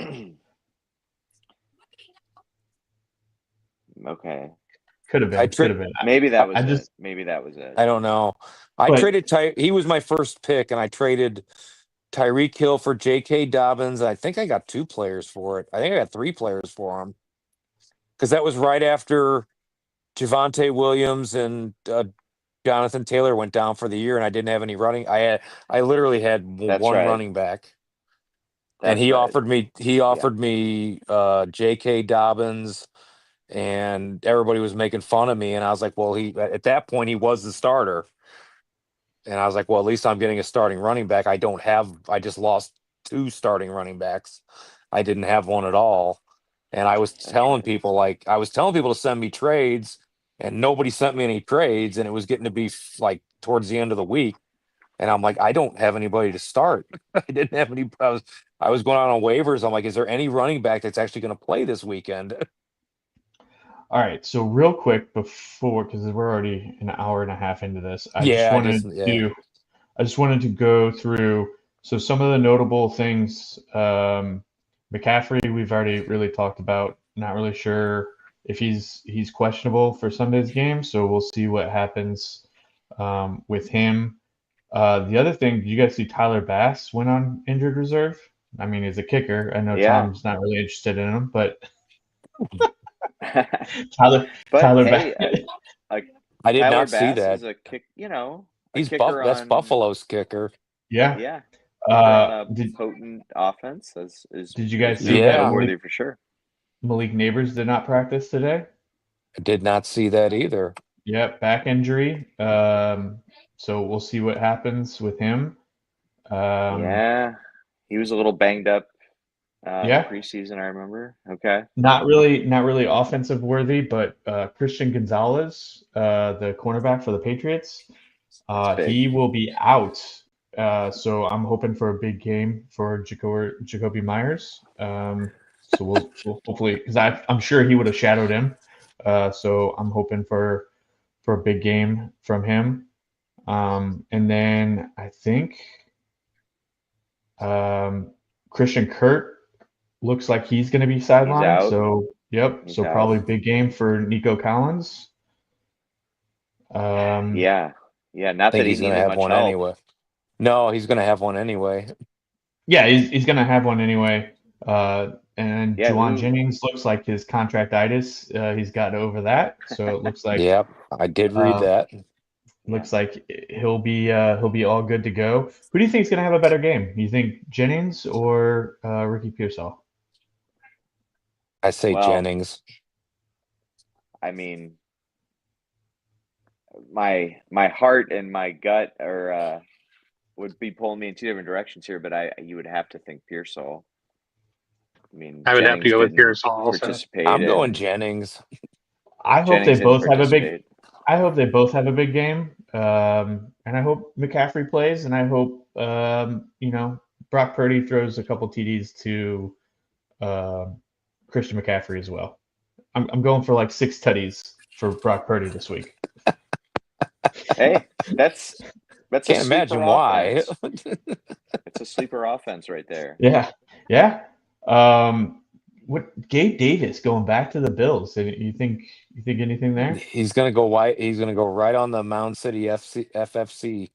Okay. Could have been. Maybe that was I it. just Maybe that was it. I don't know. I But- traded he was my first pick, and I traded Tyreek Hill for J.K. Dobbins. I think I got 2 players for it. I think I got 3 players for him because that was right after Javonte Williams and Jonathan Taylor went down for the year, and I didn't have any running. I literally had That's one right. running back, and That's he right. offered me J.K. Dobbins, and everybody was making fun of me, and I was like, well, at that point he was the starter. And I was like, well, at least I'm getting a starting running back. I just lost 2 starting running backs. I didn't have one at all. And I was telling people to send me trades, and nobody sent me any trades. And it was getting to be like towards the end of the week. And I'm like, I don't have anybody to start. I didn't have any. I was going on waivers. I'm like, is there any running back that's actually going to play this weekend? all right. So real quick before, because we're already an hour and a half into this, I just wanted to go through. So some of the notable things, McCaffrey, we've already really talked about. Not really sure if he's questionable for Sunday's game. So we'll see what happens with him. The other thing, did you guys see Tyler Bass went on injured reserve? I mean, he's a kicker. I know Tom's not really interested in him, but Tyler hey, Bass. I did Tyler not see Bass that. is a kick. He's kicker that's on Buffalo's kicker. Yeah. Yeah. On a potent offense did you guys see Yeah. that worthy for sure. Malik Neighbors did not practice today? I did not see that either. Yep, back injury. So we'll see what happens with him. Yeah, he was a little banged up in Yeah. the preseason, I remember. Okay. Not really offensive worthy, but Christian Gonzalez, the cornerback for the Patriots, he will be out. So I'm hoping for a big game for Jacoby Myers. So we'll hopefully, because I'm sure he would have shadowed him. So I'm hoping for a big game from him. And then I think Christian Kurt looks like he's going to be sidelined. So yep. He's so out. probably big game for Nico Collins. Yeah. Not that he's going to have one help. anyway. No, he's going to have one anyway. Yeah, he's going to have one anyway. And Juwan Jennings looks like his contractitis. He's gotten over that. So it looks like. Yep, I did read that. Looks like he'll be all good to go. Who do you think is going to have a better game? You think Jennings or Ricky Pearsall? I say Jennings. I mean, my heart and my gut are would be pulling me in 2 different directions here, but you would have to think Pearsall. I mean, I would have to go with Pearsall also. I'm going Jennings. I hope they both have a big. I hope they both have a big game, and I hope McCaffrey plays, and I hope Brock Purdy throws a couple TDs to Christian McCaffrey as well. I'm going for like 6 tutties for Brock Purdy this week. Hey, that's can't imagine why. It's a sleeper offense right there. Yeah. What Gabe Davis going back to the Bills? You think anything there? He's gonna go white. He's gonna go right on the Mound City FFC.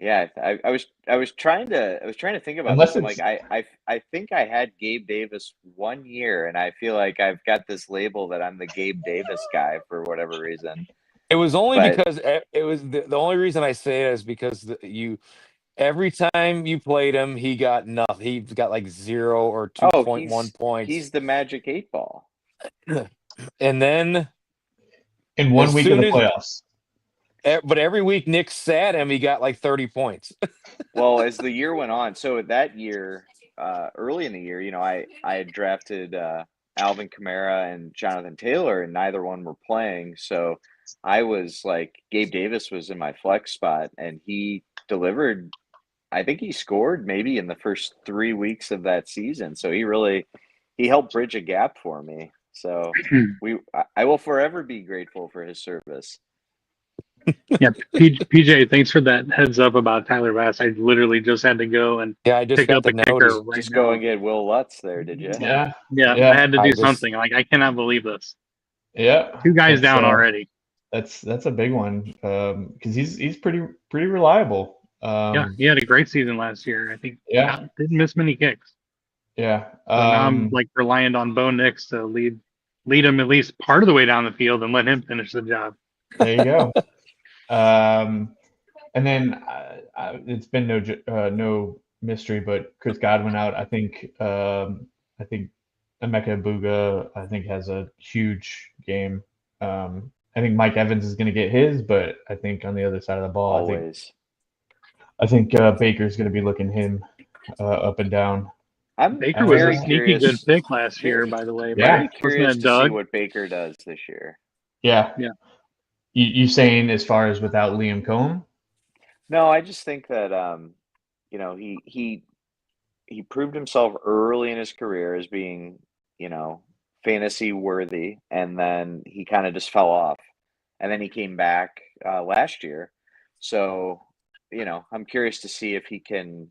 Yeah, I was trying to think about Unless this. I'm like, I think I had Gabe Davis 1 year, and I feel like I've got this label that I'm the Gabe Davis guy for whatever reason. It was only because it was the only reason I say it is because every time you played him, he got nothing. He got like 0 or 2.1 points. He's the magic 8 ball. And then in 1 week of the playoffs. But every week Nick sat him, he got like 30 points. Well, as the year went on, so that year, early in the year, I had drafted Alvin Kamara and Jonathan Taylor, and neither one were playing. So I was like, Gabe Davis was in my flex spot, and he delivered I think he scored maybe in the first 3 weeks of that season. So he helped bridge a gap for me. So I will forever be grateful for his service. Yeah, PJ, thanks for that heads up about Tyler Bass. I literally just had to go and Yeah, I just pick got up the a kicker notice. right Just now. go and get Will Lutz there, did you? Yeah. Yeah, Yeah. I had to do I just- something. Like, I cannot believe this. Yeah. 2 guys down already. That's a big one because he's pretty reliable. Yeah, he had a great season last year. I think didn't miss many kicks. Yeah. So now I'm like reliant on Bo Nix to lead him at least part of the way down the field and let him finish the job. There you go. And then it's been no mystery, but Chris Godwin out. I think Emeka Ibuga has a huge game. I think Mike Evans is going to get his, but I think on the other side of the ball, Always. I think Baker's going to be looking him up and down. Baker was a sneaky curious. good pick last year, by the way. Yeah. Very curious to see what Baker does this year. Yeah. Yeah. You saying as far as without Liam Cohen? No, I just think that he proved himself early in his career as being, fantasy worthy, and then he kind of just fell off. And then he came back last year. So, I'm curious to see if he can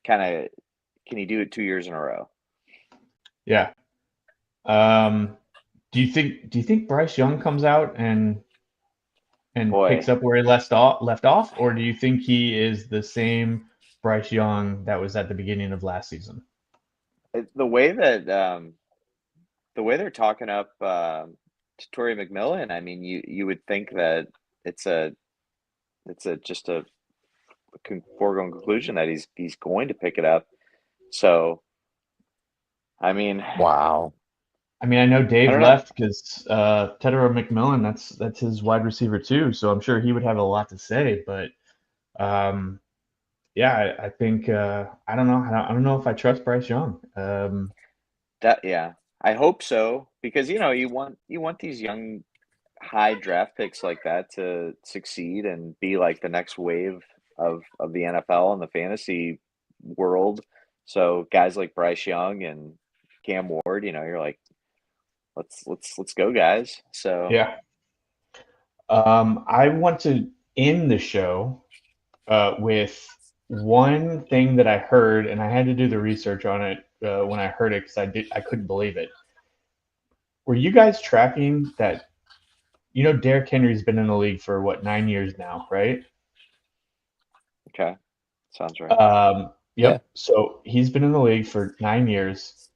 he do it 2 years in a row? Yeah. Do you think Bryce Young comes out and picks up where he left off, or do you think he is the same Bryce Young that was at the beginning of last season? The way they're talking up Torrey McMillan, I mean, you would think that it's just a foregone conclusion that he's going to pick it up. So, I mean, wow. I mean, I know Dave left because Tedero McMillan, that's his wide receiver too. So I'm sure he would have a lot to say. But yeah, I think I don't know. I don't know if I trust Bryce Young. I hope so, because you want these young high draft picks like that to succeed and be like the next wave of the NFL and the fantasy world. So guys like Bryce Young and Cam Ward, you're like, let's go, guys. So yeah. I want to end the show with one thing that I heard, and I had to do the research on it when I heard it because I couldn't believe it. Were you guys tracking that? Derrick Henry's been in the league for 9 years now, right? Okay, sounds right. Yep. Yeah. So he's been in the league for 9 years,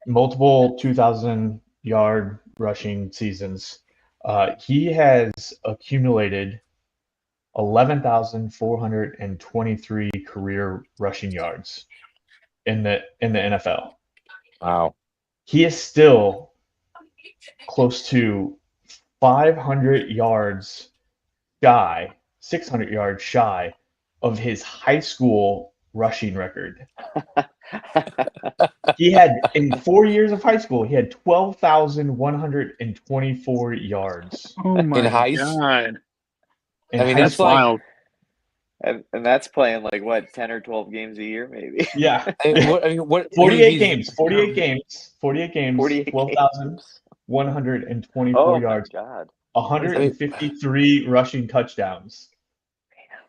multiple 2,000-yard rushing seasons. He has accumulated 11,423 career rushing yards in the NFL. Wow. He is still close to 500 yards shy, 600 yards shy of his high school rushing record. He had, in 4 years of high school, he had 12,124 yards. Oh my high God. I mean, that's wild. And that's playing like what, 10 or 12 games a year, maybe. Yeah. What 48 games. 48 games. 48 12,124 yards. God. 153 rushing touchdowns.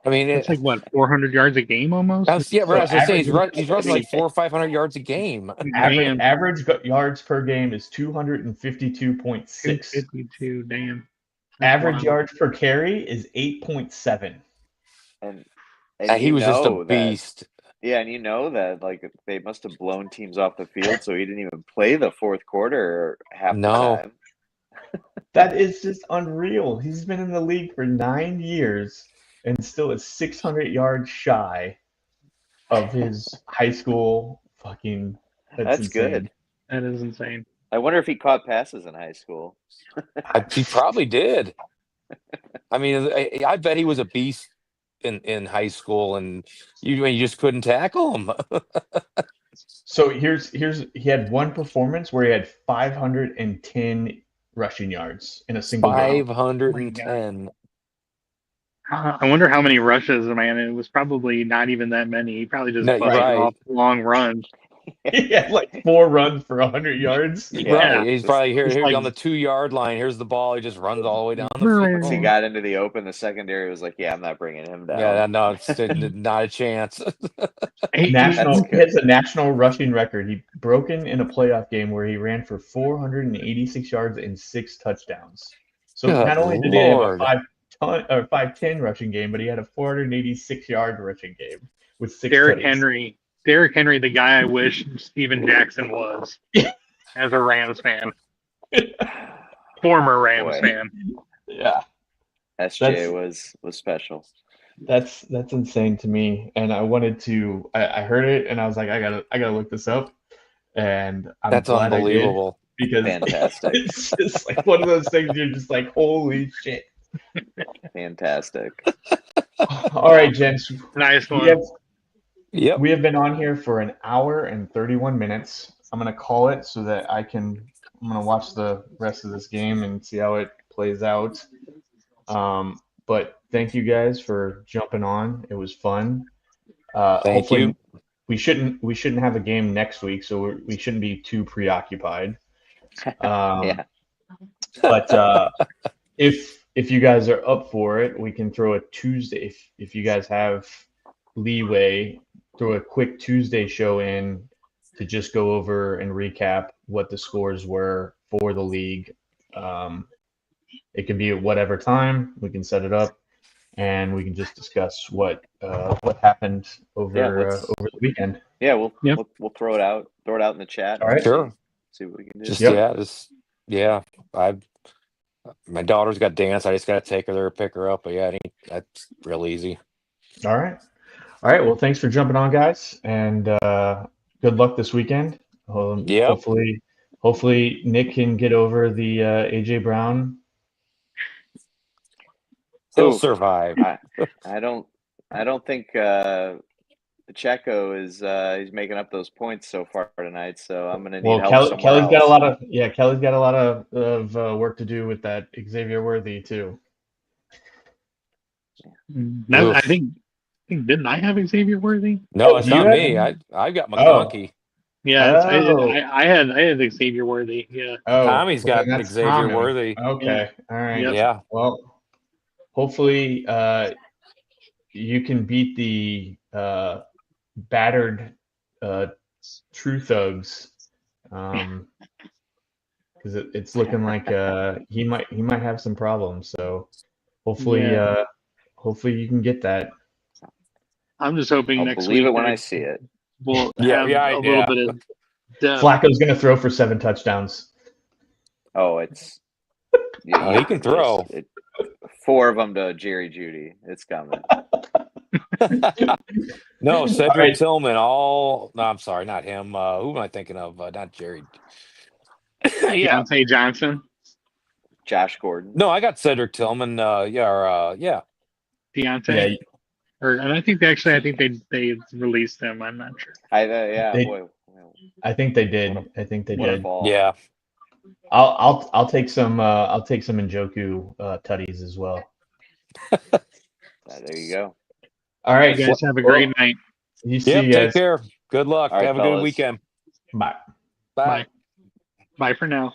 I mean, That's like what, 400 yards a game almost? I was going to say he's rushing like 400 or 500 yards a game. Average yards per game is 252.6. 252, damn. Average yards per carry is 8.7. And he was just a beast. And that like they must have blown teams off the field, so he didn't even play the fourth quarter half the time. That is just unreal. He's been in the league for 9 years and still is 600 yards shy of his high school fucking. That's good. That is insane. I wonder if he caught passes in high school. He probably did. I mean, I bet he was a beast in high school, and you just couldn't tackle him. So here's he had one performance where he had 510 rushing yards in a single game. 510. I wonder how many rushes, man. It was probably not even that many. He probably just No, you're busted right. off long runs. He had like 4 runs for 100 yards. Right. He's probably It's here like, on the 2-yard line. Here's the ball. He just runs all the way down the Once he field. got into the open, the secondary was like, "Yeah, I'm not bringing him down." Yeah, no, it's not a chance. he Has a national rushing record. He broken in a playoff game where he ran for 486 yards and 6 touchdowns. So Good not only did he have a Lord. 5-10 rushing game, but he had a 486-yard rushing game with 6 Derrick tutties. Henry. Derrick Henry, the guy I wish Steven Jackson was as a Rams fan. Former Rams Boy. fan. Yeah, SJ was special. that's insane to me. And I wanted to. I heard it and I was like, I gotta look this up. And I'm That's glad unbelievable. I did because Fantastic. it's just like one of those things you're just like, holy shit. Fantastic. All right, gents. Nice We one. have, Yep. we have been on here for an hour and 31 minutes. I'm gonna call it so that I'm gonna watch the rest of this game and see how it plays out. But thank you guys for jumping on. It was fun. Thank Hopefully you. we shouldn't have a game next week, so we shouldn't be too preoccupied. Yeah. But if you guys are up for it, we can throw a Tuesday. If you guys have leeway, throw a quick Tuesday show in to just go over and recap what the scores were for the league. It can be at whatever time. We can set it up, and we can just discuss what happened over over the weekend. Yeah, we'll throw it out in the chat. All right. Sure. See what we can do. Just my daughter's got dance. I just got to take her there, pick her up. But yeah, that's real easy. All right. Well, thanks for jumping on, guys, and good luck this weekend. Yep. Hopefully Nick can get over the AJ Brown. He'll survive. I don't think Pacheco is he's making up those points so far tonight. So I'm gonna need help somewhere Kelly's else. got a lot of work to do with that Xavier Worthy too. I think didn't I have Xavier Worthy? No, it's not me. have- I got McConkey. Yeah, Oh. I had Xavier Worthy. Yeah. Tommy's got then that's Xavier Tommy. Worthy. Okay. All right. Yep. Yeah. Well, hopefully you can beat the battered True Thugs, because it's looking like he might have some problems. So hopefully you can get that. I'm just hoping I'll next believe week it when I see it. we'll have a little bit of depth. Flacco's going to throw for 7 touchdowns. Oh, it's he can throw. 4 of them to Jerry Jeudy. It's coming. No, Cedric right. Tillman. No, I'm sorry, not him. Who am I thinking of? Not Jerry. Yeah. Deontay Johnson. Josh Gordon. No, I got Cedric Tillman. Yeah. Deontay. And I think they released him. I'm not sure. I think they did. Yeah. I'll take some Njoku tutties as well. There you go. All right, You guys have a great night. You see you guys. Take care. Good luck. All right, have a fellas. good weekend. Bye. Bye for now.